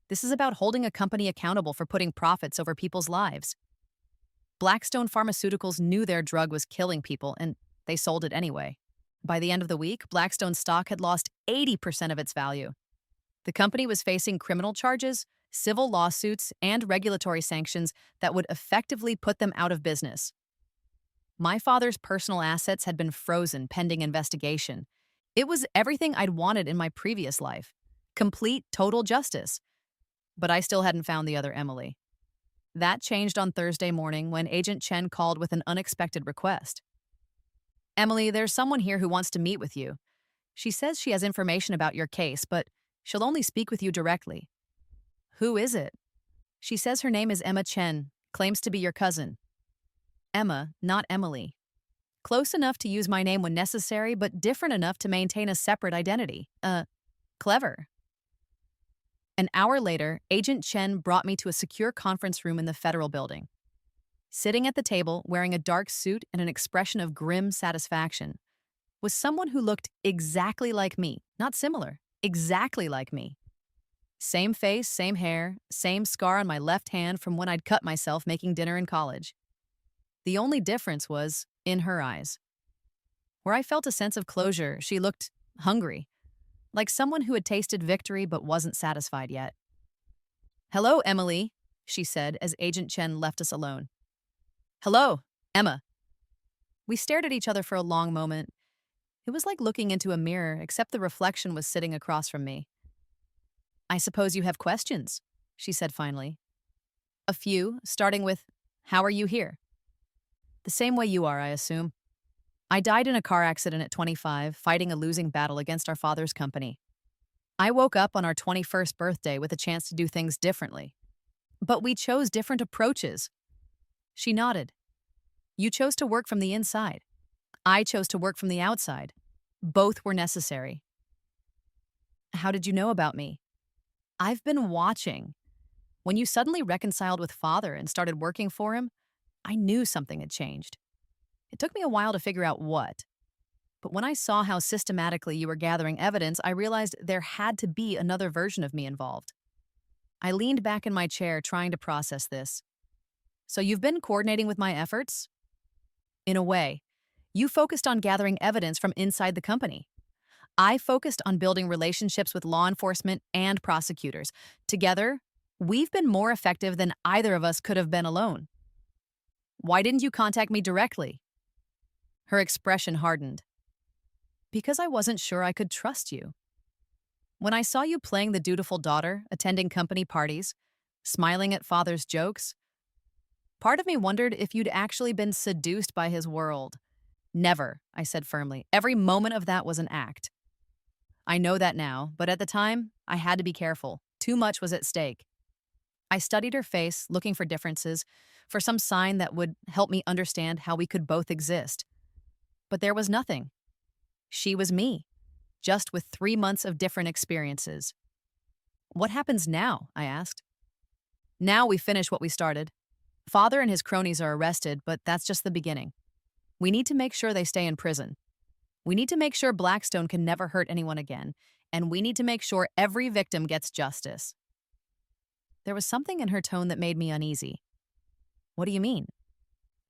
"This is about holding a company accountable for putting profits over people's lives." Blackstone Pharmaceuticals knew their drug was killing people, and they sold it anyway. By the end of the week, Blackstone's stock had lost 80% of its value. The company was facing criminal charges, civil lawsuits, and regulatory sanctions that would effectively put them out of business. My father's personal assets had been frozen pending investigation. It was everything I'd wanted in my previous life. Complete, total justice. But I still hadn't found the other Emily. That changed on Thursday morning when Agent Chen called with an unexpected request. "Emily, there's someone here who wants to meet with you. She says she has information about your case, but she'll only speak with you directly." "Who is it?" "She says her name is Emma Chen, claims to be your cousin." Emma, not Emily. Close enough to use my name when necessary, but different enough to maintain a separate identity. Clever. An hour later, Agent Chen brought me to a secure conference room in the federal building. Sitting at the table, wearing a dark suit and an expression of grim satisfaction, was someone who looked exactly like me, not similar, exactly like me. Same face, same hair, same scar on my left hand from when I'd cut myself making dinner in college. The only difference was in her eyes. Where I felt a sense of closure, she looked hungry, like someone who had tasted victory but wasn't satisfied yet. "Hello, Emily," she said as Agent Chen left us alone. "Hello, Emma." We stared at each other for a long moment. It was like looking into a mirror, except the reflection was sitting across from me. "I suppose you have questions," she said finally. "A few, starting with, how are you here?" "The same way you are, I assume. I died in a car accident at 25, fighting a losing battle against our father's company. I woke up on our 21st birthday with a chance to do things differently. But we chose different approaches." She nodded. "You chose to work from the inside. I chose to work from the outside. Both were necessary." "How did you know about me?" "I've been watching. When you suddenly reconciled with father and started working for him, I knew something had changed. It took me a while to figure out what. But when I saw how systematically you were gathering evidence, I realized there had to be another version of me involved." I leaned back in my chair, trying to process this. "So you've been coordinating with my efforts?" "In a way. You focused on gathering evidence from inside the company. I focused on building relationships with law enforcement and prosecutors. Together, we've been more effective than either of us could have been alone." "Why didn't you contact me directly?" Her expression hardened. "Because I wasn't sure I could trust you. When I saw you playing the dutiful daughter, attending company parties, smiling at father's jokes, part of me wondered if you'd actually been seduced by his world." "Never," I said firmly. "Every moment of that was an act." "I know that now, but at the time, I had to be careful. Too much was at stake." I studied her face, looking for differences, for some sign that would help me understand how we could both exist. But there was nothing. She was me, just with 3 months of different experiences. "What happens now?" I asked. "Now we finish what we started. Father and his cronies are arrested, but that's just the beginning. We need to make sure they stay in prison. We need to make sure Blackstone can never hurt anyone again, and we need to make sure every victim gets justice." There was something in her tone that made me uneasy. "What do you mean?"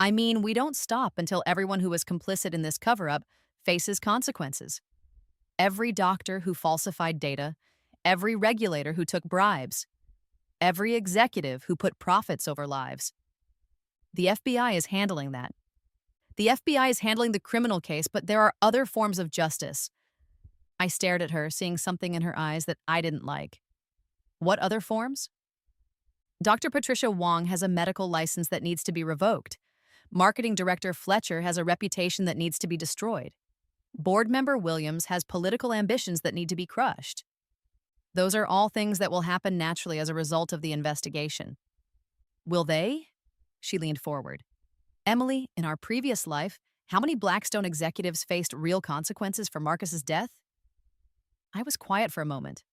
I mean, we don't stop until everyone who was complicit in this cover up faces consequences. Every doctor who falsified data, every regulator who took bribes, every executive who put profits over lives. The FBI is handling that. The FBI is handling the criminal case, but there are other forms of justice. I stared at her, seeing something in her eyes that I didn't like. What other forms? Dr. Patricia Wong has a medical license that needs to be revoked. Marketing director Fletcher has a reputation that needs to be destroyed. Board member Williams has political ambitions that need to be crushed. Those are all things that will happen naturally as a result of the investigation. Will they? She leaned forward. Emily, in our previous life, how many Blackstone executives faced real consequences for Marcus's death? I was quiet for a moment.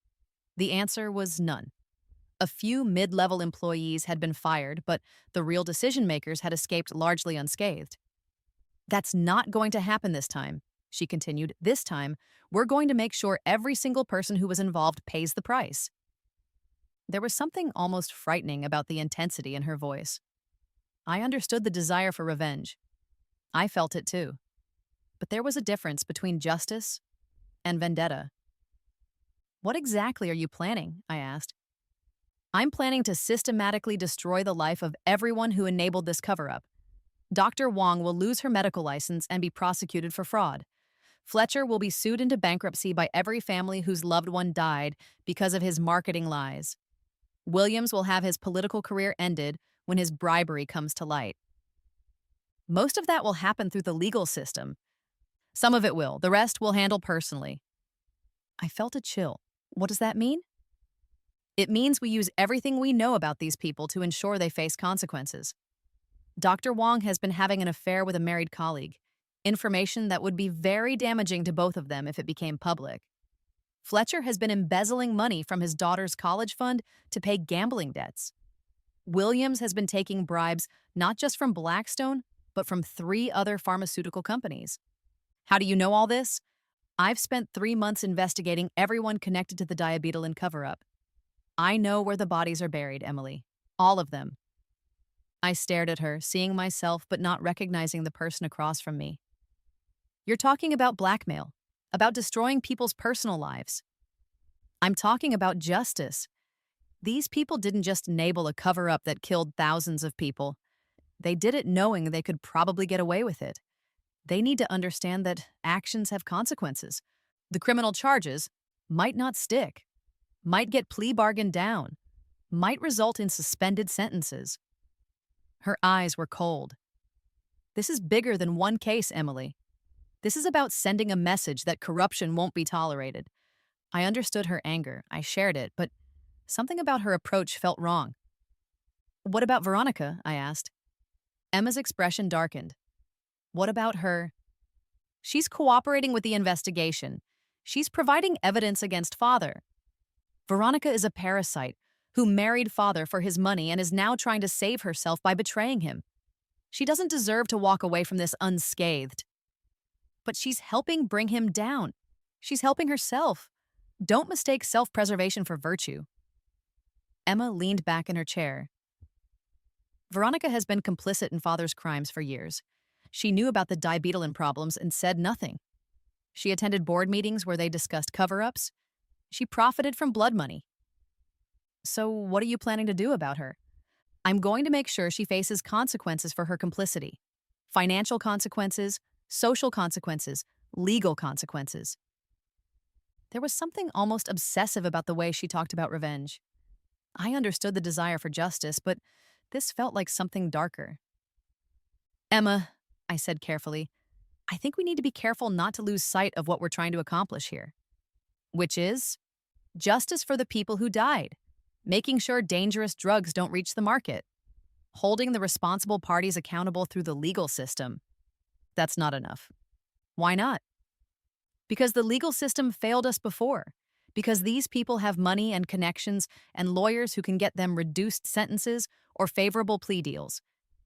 The answer was none. A few mid-level employees had been fired, but the real decision-makers had escaped largely unscathed. That's not going to happen this time, she continued. This time, we're going to make sure every single person who was involved pays the price. There was something almost frightening about the intensity in her voice. I understood the desire for revenge. I felt it too. But there was a difference between justice and vendetta. What exactly are you planning? I asked. I'm planning to systematically destroy the life of everyone who enabled this cover-up. Dr. Wong will lose her medical license and be prosecuted for fraud. Fletcher will be sued into bankruptcy by every family whose loved one died because of his marketing lies. Williams will have his political career ended when his bribery comes to light. Most of that will happen through the legal system. Some of it will. The rest we'll handle personally. I felt a chill. What does that mean? It means we use everything we know about these people to ensure they face consequences. Dr. Wong has been having an affair with a married colleague, information that would be very damaging to both of them if it became public. Fletcher has been embezzling money from his daughter's college fund to pay gambling debts. Williams has been taking bribes not just from Blackstone, but from 3 other pharmaceutical companies. How do you know all this? I've spent 3 months investigating everyone connected to the Diabetelin cover-up. I know where the bodies are buried, Emily. All of them. I stared at her, seeing myself but not recognizing the person across from me. You're talking about blackmail, about destroying people's personal lives. I'm talking about justice. These people didn't just enable a cover-up that killed thousands of people. They did it knowing they could probably get away with it. They need to understand that actions have consequences. The criminal charges might not stick, might get plea bargained down, might result in suspended sentences. Her eyes were cold. This is bigger than one case, Emily. This is about sending a message that corruption won't be tolerated. I understood her anger. I shared it, but something about her approach felt wrong. What about Veronica? I asked. Emma's expression darkened. What about her? She's cooperating with the investigation. She's providing evidence against father. Veronica is a parasite who married father for his money and is now trying to save herself by betraying him. She doesn't deserve to walk away from this unscathed. But she's helping bring him down. She's helping herself. Don't mistake self-preservation for virtue. Emma leaned back in her chair. Veronica has been complicit in father's crimes for years. She knew about the Diabetelin problems and said nothing. She attended board meetings where they discussed cover-ups. She profited from blood money. So what are you planning to do about her? I'm going to make sure she faces consequences for her complicity. Financial consequences, social consequences, legal consequences. There was something almost obsessive about the way she talked about revenge. I understood the desire for justice, but this felt like something darker. Emma, I said carefully, I think we need to be careful not to lose sight of what we're trying to accomplish here. Which is justice for the people who died, making sure dangerous drugs don't reach the market, holding the responsible parties accountable through the legal system. That's not enough. Why not? Because the legal system failed us before. Because these people have money and connections and lawyers who can get them reduced sentences or favorable plea deals.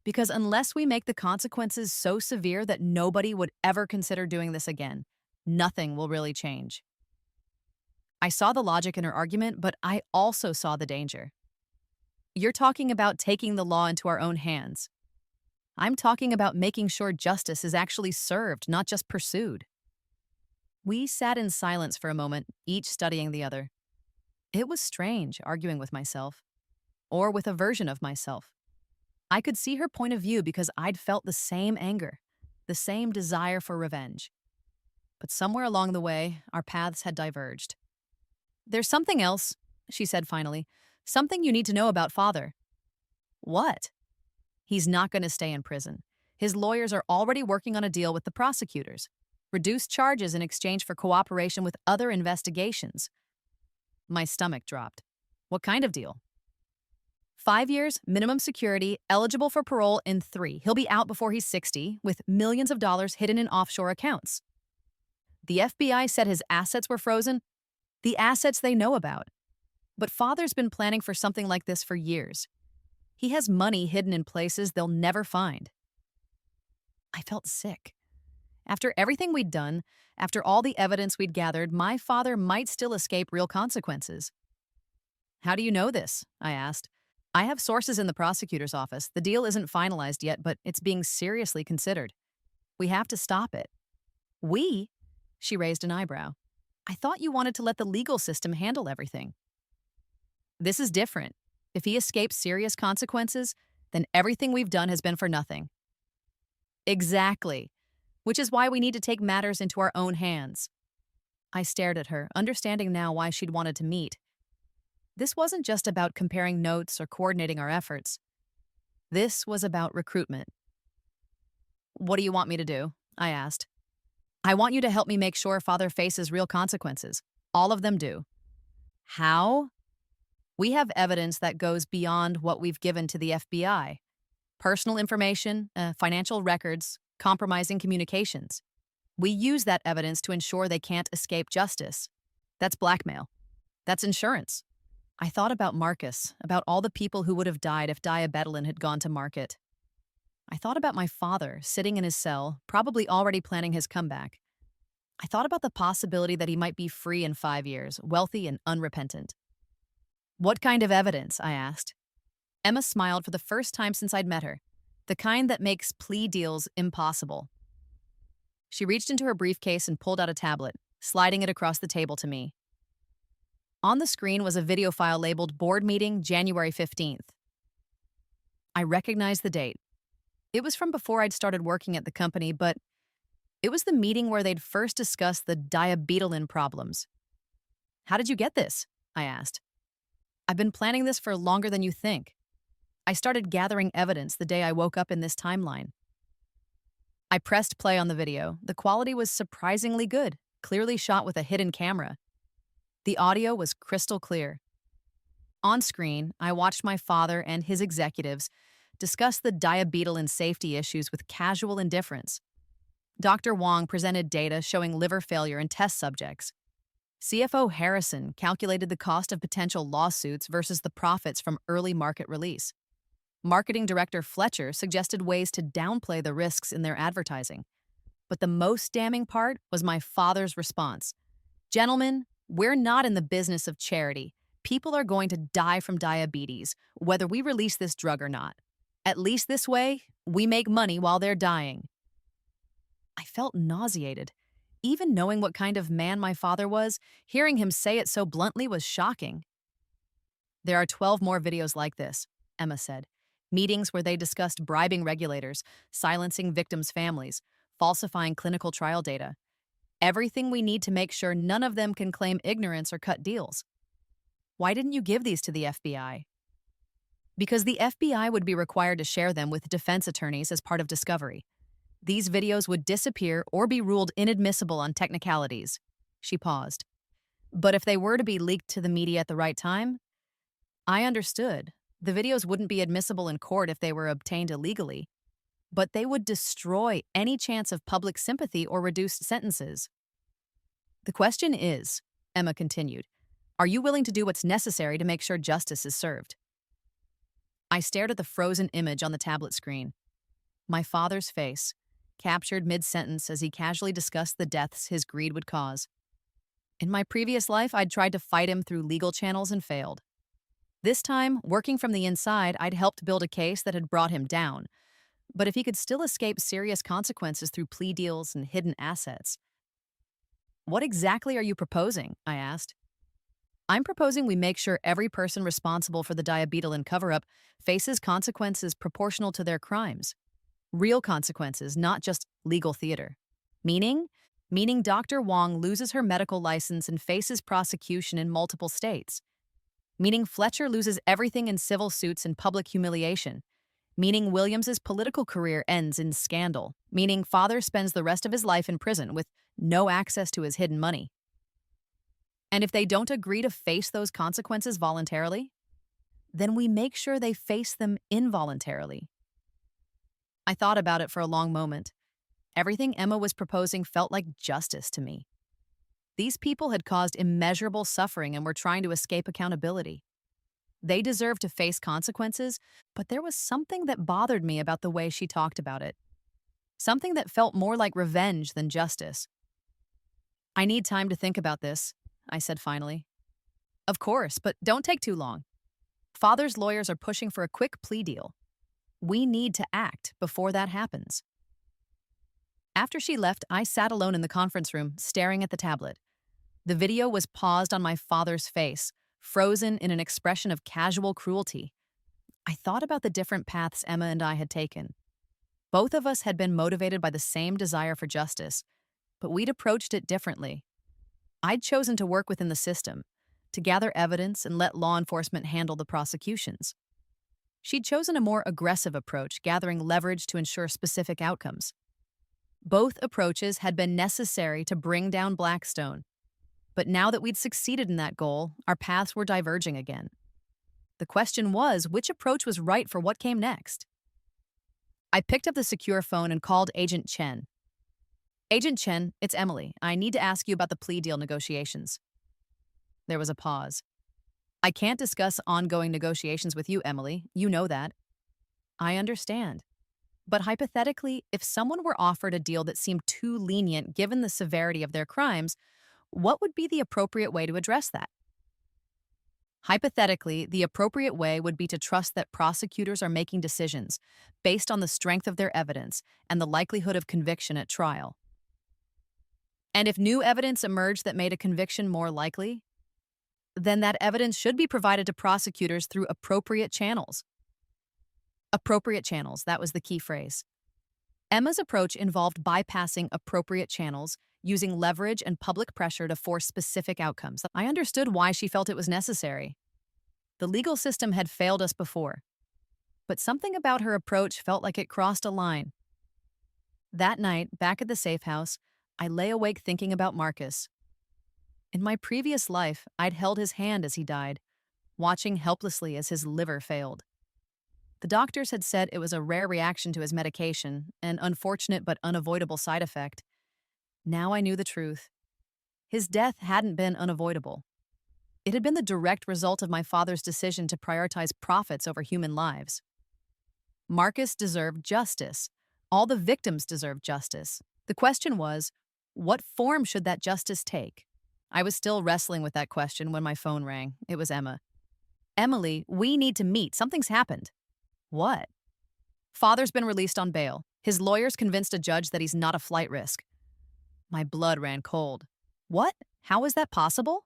Because unless we make the consequences so severe that nobody would ever consider doing this again, nothing will really change. I saw the logic in her argument, but I also saw the danger. You're talking about taking the law into our own hands. I'm talking about making sure justice is actually served, not just pursued. We sat in silence for a moment, each studying the other. It was strange arguing with myself, or with a version of myself. I could see her point of view because I'd felt the same anger, the same desire for revenge. But somewhere along the way, our paths had diverged. There's something else, she said finally. Something you need to know about Father. What? He's not going to stay in prison. His lawyers are already working on a deal with the prosecutors. Reduced charges in exchange for cooperation with other investigations. My stomach dropped. What kind of deal? 5 years, minimum security, eligible for parole in 3. He'll be out before he's 60, with millions of dollars hidden in offshore accounts. The FBI said his assets were frozen, the assets they know about. But Father's been planning for something like this for years. He has money hidden in places they'll never find. I felt sick. After everything we'd done, after all the evidence we'd gathered, my father might still escape real consequences. How do you know this? I asked. I have sources in the prosecutor's office. The deal isn't finalized yet, but it's being seriously considered. We have to stop it. We? She raised an eyebrow. I thought you wanted to let the legal system handle everything. This is different. If he escapes serious consequences, then everything we've done has been for nothing. Exactly. Which is why we need to take matters into our own hands. I stared at her, understanding now why she'd wanted to meet. This wasn't just about comparing notes or coordinating our efforts. This was about recruitment. What do you want me to do? I asked. I want you to help me make sure Father faces real consequences. All of them do. How? We have evidence that goes beyond what we've given to the FBI. Personal information, financial records, compromising communications. We use that evidence to ensure they can't escape justice. That's blackmail. That's insurance. I thought about Marcus, about all the people who would have died if diabetalin had gone to market. I thought about my father, sitting in his cell, probably already planning his comeback. I thought about the possibility that he might be free in 5 years, wealthy and unrepentant. What kind of evidence? I asked. Emma smiled for the first time since I'd met her, the kind that makes plea deals impossible. She reached into her briefcase and pulled out a tablet, sliding it across the table to me. On the screen was a video file labeled Board Meeting, January 15th. I recognized the date. It was from before I'd started working at the company, but it was the meeting where they'd first discussed the diabetalin problems. How did you get this? I asked. I've been planning this for longer than you think. I started gathering evidence the day I woke up in this timeline. I pressed play on the video. The quality was surprisingly good, clearly shot with a hidden camera. The audio was crystal clear. On screen, I watched my father and his executives discuss the diabetalin safety issues with casual indifference. Dr. Wong presented data showing liver failure in test subjects. CFO Harrison calculated the cost of potential lawsuits versus the profits from early market release. Marketing Director Fletcher suggested ways to downplay the risks in their advertising. But the most damning part was my father's response. Gentlemen, we're not in the business of charity. People are going to die from diabetes, whether we release this drug or not. At least this way, we make money while they're dying. I felt nauseated. Even knowing what kind of man my father was, hearing him say it so bluntly was shocking. There are 12 more videos like this, Emma said. Meetings where they discussed bribing regulators, silencing victims' families, falsifying clinical trial data. Everything we need to make sure none of them can claim ignorance or cut deals. Why didn't you give these to the FBI? Because the FBI would be required to share them with defense attorneys as part of discovery. These videos would disappear or be ruled inadmissible on technicalities. She paused. But if they were to be leaked to the media at the right time? I understood. The videos wouldn't be admissible in court if they were obtained illegally. But they would destroy any chance of public sympathy or reduced sentences. The question is, Emma continued, are you willing to do what's necessary to make sure justice is served? I stared at the frozen image on the tablet screen. My father's face, captured mid-sentence as he casually discussed the deaths his greed would cause. In my previous life, I'd tried to fight him through legal channels and failed. This time, working from the inside, I'd helped build a case that had brought him down. But if he could still escape serious consequences through plea deals and hidden assets, what exactly are you proposing? I asked. I'm proposing we make sure every person responsible for the diabetes cover up faces consequences proportional to their crimes. Real consequences, not just legal theater. Meaning? Meaning Dr. Wong loses her medical license and faces prosecution in multiple states. Meaning Fletcher loses everything in civil suits and public humiliation. Meaning Williams's political career ends in scandal. Meaning father spends the rest of his life in prison with no access to his hidden money. And if they don't agree to face those consequences voluntarily, then we make sure they face them involuntarily. I thought about it for a long moment. Everything Emma was proposing felt like justice to me. These people had caused immeasurable suffering and were trying to escape accountability. They deserved to face consequences, but there was something that bothered me about the way she talked about it. Something that felt more like revenge than justice. I need time to think about this, I said finally. Of course, but don't take too long. Father's lawyers are pushing for a quick plea deal. We need to act before that happens. After she left, I sat alone in the conference room, staring at the tablet. The video was paused on my father's face, frozen in an expression of casual cruelty. I thought about the different paths Emma and I had taken. Both of us had been motivated by the same desire for justice, but we'd approached it differently. I'd chosen to work within the system, to gather evidence and let law enforcement handle the prosecutions. She'd chosen a more aggressive approach, gathering leverage to ensure specific outcomes. Both approaches had been necessary to bring down Blackstone. But now that we'd succeeded in that goal, our paths were diverging again. The question was, which approach was right for what came next? I picked up the secure phone and called Agent Chen. Agent Chen, it's Emily. I need to ask you about the plea deal negotiations. There was a pause. I can't discuss ongoing negotiations with you, Emily. You know that. I understand. But hypothetically, if someone were offered a deal that seemed too lenient given the severity of their crimes, what would be the appropriate way to address that? Hypothetically, the appropriate way would be to trust that prosecutors are making decisions based on the strength of their evidence and the likelihood of conviction at trial. And if new evidence emerged that made a conviction more likely, then that evidence should be provided to prosecutors through appropriate channels. Appropriate channels, that was the key phrase. Emma's approach involved bypassing appropriate channels, using leverage and public pressure to force specific outcomes. I understood why she felt it was necessary. The legal system had failed us before, but something about her approach felt like it crossed a line. That night, back at the safe house, I lay awake thinking about Marcus. In my previous life, I'd held his hand as he died, watching helplessly as his liver failed. The doctors had said it was a rare reaction to his medication, an unfortunate but unavoidable side effect. Now I knew the truth. His death hadn't been unavoidable. It had been the direct result of my father's decision to prioritize profits over human lives. Marcus deserved justice. All the victims deserved justice. The question was, what form should that justice take? I was still wrestling with that question when my phone rang. It was Emma. Emily, we need to meet. Something's happened. What? Father's been released on bail. His lawyers convinced a judge that he's not a flight risk. My blood ran cold. What? How is that possible?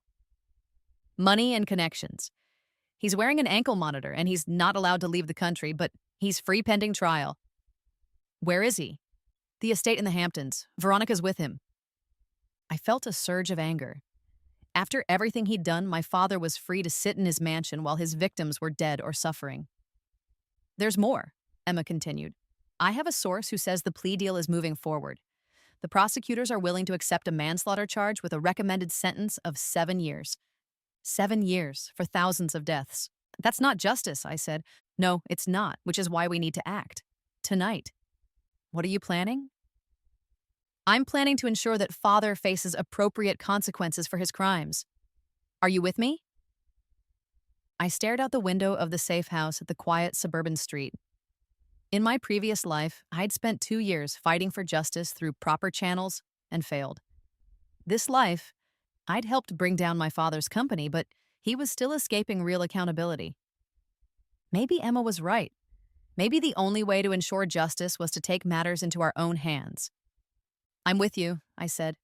Money and connections. He's wearing an ankle monitor and he's not allowed to leave the country, but he's free pending trial. Where is he? The estate in the Hamptons. Veronica's with him. I felt a surge of anger. After everything he'd done, my father was free to sit in his mansion while his victims were dead or suffering. There's more, Emma continued. I have a source who says the plea deal is moving forward. The prosecutors are willing to accept a manslaughter charge with a recommended sentence of 7 years. 7 years for thousands of deaths. That's not justice, I said. No, it's not, which is why we need to act. Tonight. What are you planning? I'm planning to ensure that father faces appropriate consequences for his crimes. Are you with me? I stared out the window of the safe house at the quiet suburban street. In my previous life, I'd spent 2 years fighting for justice through proper channels and failed. This life, I'd helped bring down my father's company, but he was still escaping real accountability. Maybe Emma was right. Maybe the only way to ensure justice was to take matters into our own hands. I'm with you, I said.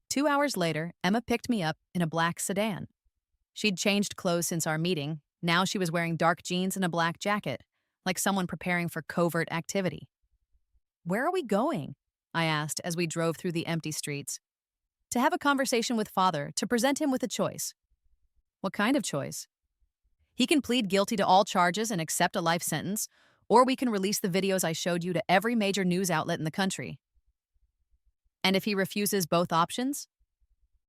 2 hours later, Emma picked me up in a black sedan. She'd changed clothes since our meeting. Now she was wearing dark jeans and a black jacket, like someone preparing for covert activity. Where are we going? I asked as we drove through the empty streets. To have a conversation with Father, to present him with a choice. What kind of choice? He can plead guilty to all charges and accept a life sentence, or we can release the videos I showed you to every major news outlet in the country. And if he refuses both options?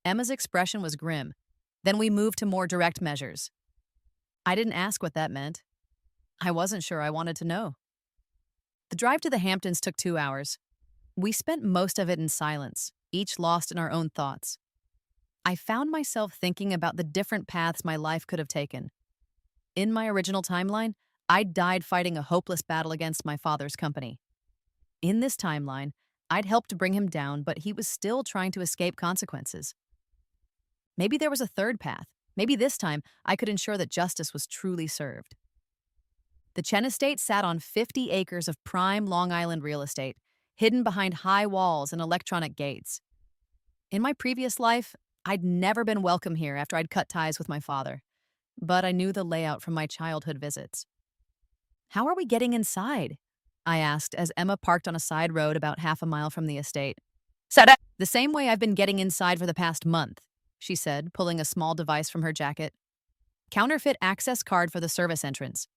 Emma's expression was grim. Then we moved to more direct measures. I didn't ask what that meant. I wasn't sure I wanted to know. The drive to the Hamptons took 2 hours. We spent most of it in silence, each lost in our own thoughts. I found myself thinking about the different paths my life could have taken. In my original timeline, I'd died fighting a hopeless battle against my father's company. In this timeline, I'd helped bring him down, but he was still trying to escape consequences. Maybe there was a third path. Maybe this time I could ensure that justice was truly served. The Chen estate sat on 50 acres of prime Long Island real estate, hidden behind high walls and electronic gates. In my previous life, I'd never been welcome here after I'd cut ties with my father, but I knew the layout from my childhood visits. How are we getting inside? I asked as Emma parked on a side road about half a mile from the estate. The same way I've been getting inside for the past month, she said, pulling a small device from her jacket. Counterfeit access card for the service entrance.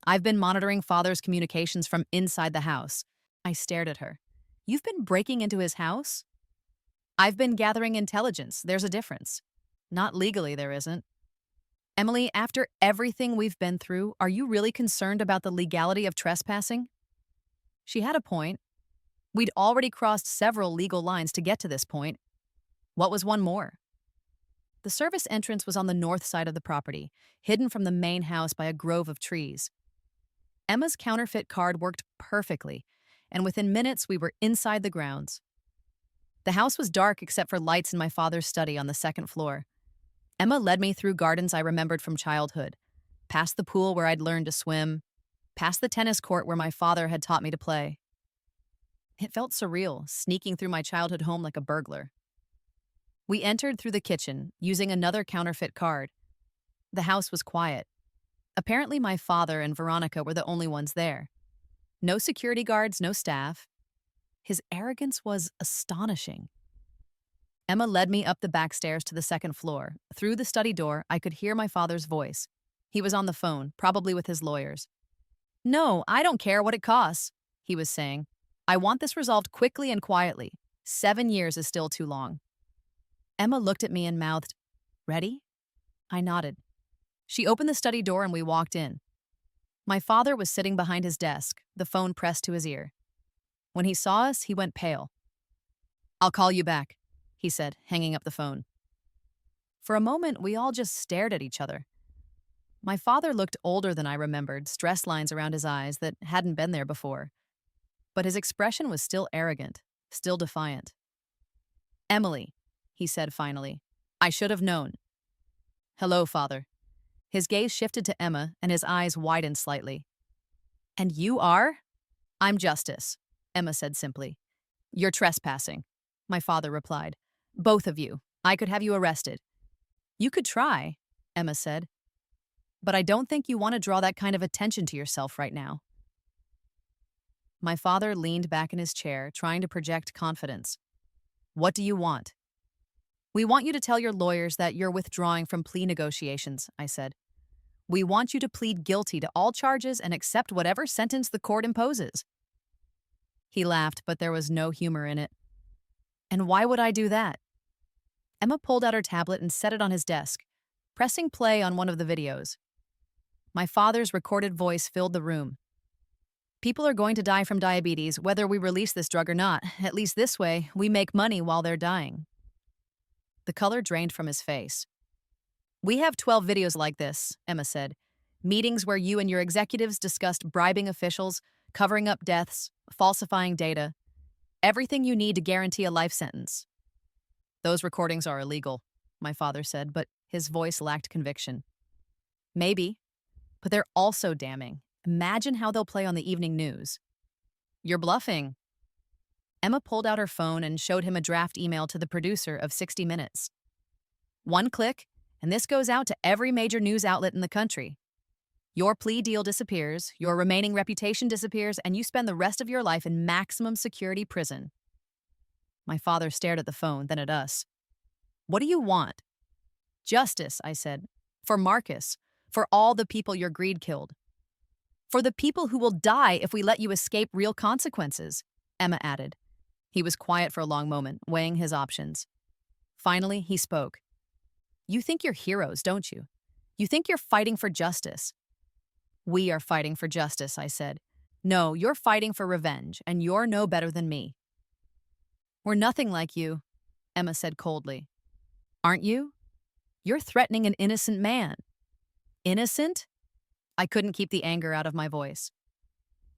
I've been monitoring Father's communications from inside the house. I stared at her. You've been breaking into his house? I've been gathering intelligence. There's a difference. Not legally, there isn't. Emily, after everything we've been through, are you really concerned about the legality of trespassing? She had a point. We'd already crossed several legal lines to get to this point. What was one more? The service entrance was on the north side of the property, hidden from the main house by a grove of trees. Emma's counterfeit card worked perfectly, and within minutes we were inside the grounds. The house was dark except for lights in my father's study on the second floor. Emma led me through gardens I remembered from childhood, past the pool where I'd learned to swim, past the tennis court where my father had taught me to play. It felt surreal, sneaking through my childhood home like a burglar. We entered through the kitchen, using another counterfeit card. The house was quiet. Apparently my father and Veronica were the only ones there. No security guards, no staff. His arrogance was astonishing. Emma led me up the back stairs to the second floor. Through the study door, I could hear my father's voice. He was on the phone, probably with his lawyers. No, I don't care what it costs, he was saying. I want this resolved quickly and quietly. 7 years is still too long. Emma looked at me and mouthed, "Ready?" I nodded. She opened the study door and we walked in. My father was sitting behind his desk, the phone pressed to his ear. When he saw us, he went pale. "I'll call you back," he said, hanging up the phone. For a moment, we all just stared at each other. My father looked older than I remembered, stress lines around his eyes that hadn't been there before. But his expression was still arrogant, still defiant. "Emily," he said finally, "I should have known." "Hello, Father." His gaze shifted to Emma, and his eyes widened slightly. "And you are?" "I'm Justice," Emma said simply. "You're trespassing," my father replied. "Both of you. I could have you arrested." "You could try," Emma said. "But I don't think you want to draw that kind of attention to yourself right now." My father leaned back in his chair, trying to project confidence. "What do you want?" "We want you to tell your lawyers that you're withdrawing from plea negotiations," I said. "We want you to plead guilty to all charges and accept whatever sentence the court imposes." He laughed, but there was no humor in it. "And why would I do that?" Emma pulled out her tablet and set it on his desk, pressing play on one of the videos. My father's recorded voice filled the room. "People are going to die from diabetes, whether we release this drug or not. At least this way, we make money while they're dying." The color drained from his face. "We have 12 videos like this," Emma said. "Meetings where you and your executives discussed bribing officials, covering up deaths, falsifying data. Everything you need to guarantee a life sentence." "Those recordings are illegal," my father said, but his voice lacked conviction. "Maybe, but they're also damning. Imagine how they'll play on the evening news. You're bluffing. Emma pulled out her phone and showed him a draft email to the producer of 60 Minutes. One click, and this goes out to every major news outlet in the country. Your plea deal disappears, your remaining reputation disappears, and you spend the rest of your life in maximum security prison. My father stared at the phone, then at us. What do you want? Justice, I said. For Marcus. For all the people your greed killed. For the people who will die if we let you escape real consequences, Emma added. He was quiet for a long moment, weighing his options. Finally, he spoke. You think you're heroes, don't you? You think you're fighting for justice. We are fighting for justice, I said. No, you're fighting for revenge, and you're no better than me. We're nothing like you, Emma said coldly. Aren't you? You're threatening an innocent man. Innocent? I couldn't keep the anger out of my voice.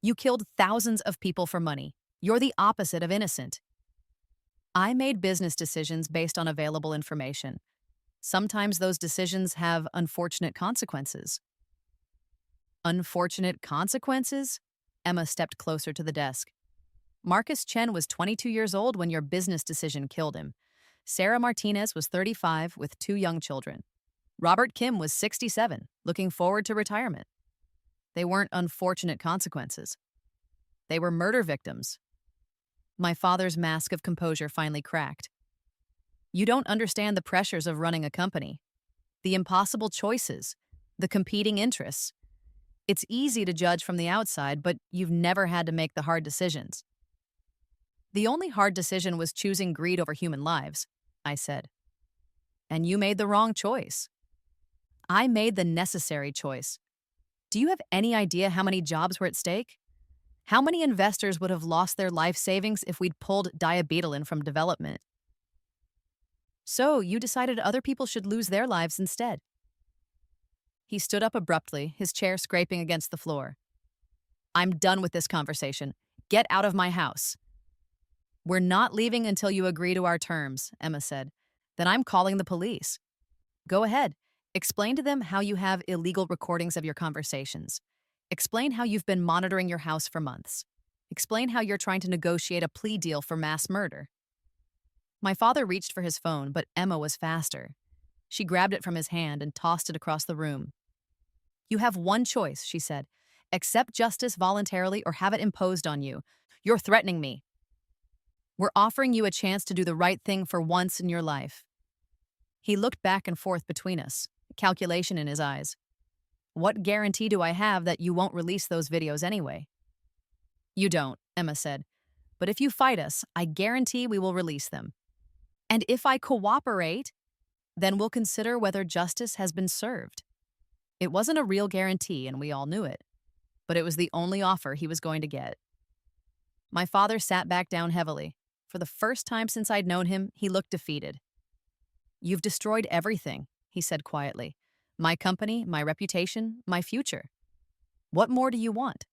You killed thousands of people for money. You're the opposite of innocent. I made business decisions based on available information. Sometimes those decisions have unfortunate consequences. Unfortunate consequences? Emma stepped closer to the desk. Marcus Chen was 22 years old when your business decision killed him. Sarah Martinez was 35 with 2 young children. Robert Kim was 67, looking forward to retirement. They weren't unfortunate consequences. They were murder victims. My father's mask of composure finally cracked. You don't understand the pressures of running a company. The impossible choices. The competing interests. It's easy to judge from the outside, but you've never had to make the hard decisions. The only hard decision was choosing greed over human lives, I said. And you made the wrong choice. I made the necessary choice. Do you have any idea how many jobs were at stake? How many investors would have lost their life savings if we'd pulled diabetalin from development? So you decided other people should lose their lives instead. He stood up abruptly, his chair scraping against the floor. I'm done with this conversation. Get out of my house. We're not leaving until you agree to our terms, Emma said. Then I'm calling the police. Go ahead. Explain to them how you have illegal recordings of your conversations. Explain how you've been monitoring your house for months. Explain how you're trying to negotiate a plea deal for mass murder. My father reached for his phone, but Emma was faster. She grabbed it from his hand and tossed it across the room. You have one choice, she said. Accept justice voluntarily or have it imposed on you. You're threatening me. We're offering you a chance to do the right thing for once in your life. He looked back and forth between us, calculation in his eyes. What guarantee do I have that you won't release those videos anyway? You don't, Emma said. But if you fight us, I guarantee we will release them. And if I cooperate, then we'll consider whether justice has been served. It wasn't a real guarantee, and we all knew it. But it was the only offer he was going to get. My father sat back down heavily. For the first time since I'd known him, he looked defeated. You've destroyed everything, he said quietly. My company, my reputation, my future. What more do you want?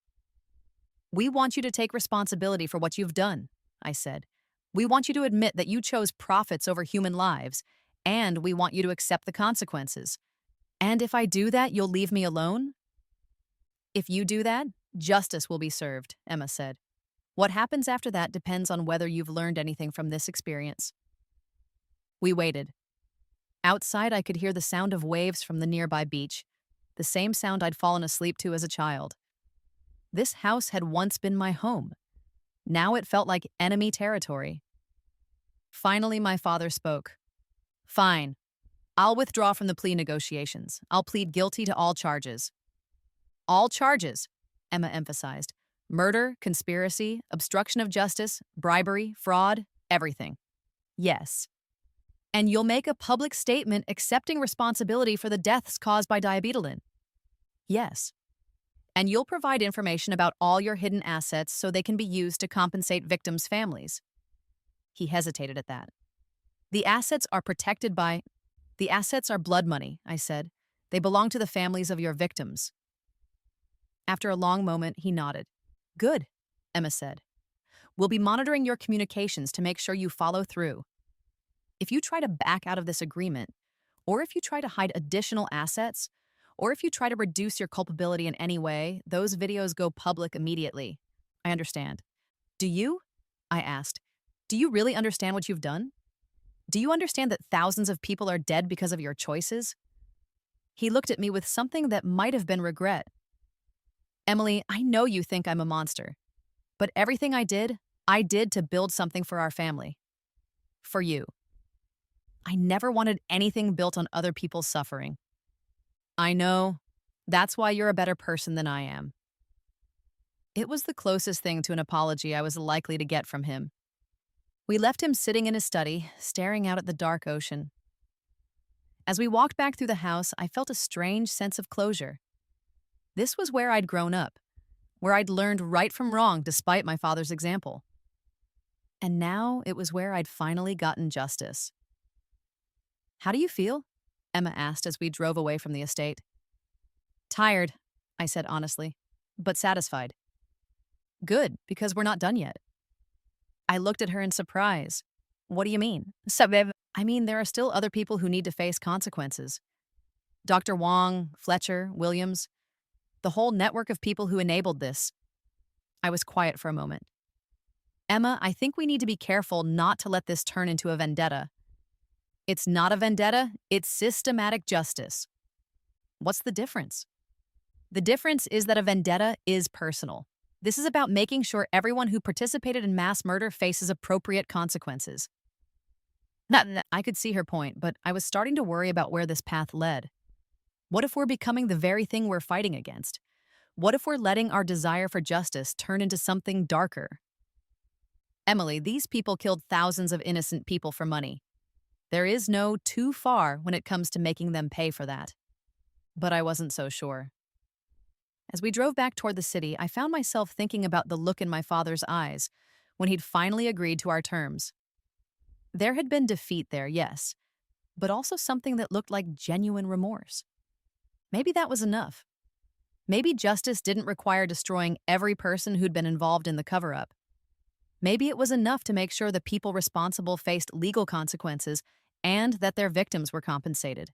We want you to take responsibility for what you've done, I said. We want you to admit that you chose profits over human lives, and we want you to accept the consequences. And if I do that, you'll leave me alone? If you do that, justice will be served, Emma said. What happens after that depends on whether you've learned anything from this experience. We waited. Outside, I could hear the sound of waves from the nearby beach, the same sound I'd fallen asleep to as a child. This house had once been my home. Now it felt like enemy territory. Finally, my father spoke. Fine. I'll withdraw from the plea negotiations. I'll plead guilty to all charges. All charges, Emma emphasized. Murder, conspiracy, obstruction of justice, bribery, fraud, everything. Yes. And you'll make a public statement accepting responsibility for the deaths caused by diabetalin. Yes. And you'll provide information about all your hidden assets so they can be used to compensate victims' families. He hesitated at that. The assets are protected by... The assets are blood money, I said. They belong to the families of your victims. After a long moment, he nodded. Good, Emma said. We'll be monitoring your communications to make sure you follow through. If you try to back out of this agreement, or if you try to hide additional assets, Or if you try to reduce your culpability in any way, those videos go public immediately. I understand. Do you? I asked. Do you really understand what you've done? Do you understand that thousands of people are dead because of your choices? He looked at me with something that might have been regret. Emily, I know you think I'm a monster, but everything I did to build something for our family. For you. I never wanted anything built on other people's suffering. I know. That's why you're a better person than I am. It was the closest thing to an apology I was likely to get from him. We left him sitting in his study, staring out at the dark ocean. As we walked back through the house, I felt a strange sense of closure. This was where I'd grown up, where I'd learned right from wrong despite my father's example. And now it was where I'd finally gotten justice. How do you feel? Emma asked as we drove away from the estate. Tired, I said honestly, but satisfied. Good, because we're not done yet. I looked at her in surprise. What do you mean? Sabeb. I mean, there are still other people who need to face consequences. Dr. Wong, Fletcher, Williams, the whole network of people who enabled this. I was quiet for a moment. Emma, I think we need to be careful not to let this turn into a vendetta. It's not a vendetta, it's systematic justice. What's the difference? The difference is that a vendetta is personal. This is about making sure everyone who participated in mass murder faces appropriate consequences. I could see her point, but I was starting to worry about where this path led. What if we're becoming the very thing we're fighting against? What if we're letting our desire for justice turn into something darker? Emily, these people killed thousands of innocent people for money. There is no too far when it comes to making them pay for that. But I wasn't so sure. As we drove back toward the city, I found myself thinking about the look in my father's eyes when he'd finally agreed to our terms. There had been defeat there, yes, but also something that looked like genuine remorse. Maybe that was enough. Maybe justice didn't require destroying every person who'd been involved in the cover-up. Maybe it was enough to make sure the people responsible faced legal consequences and that their victims were compensated.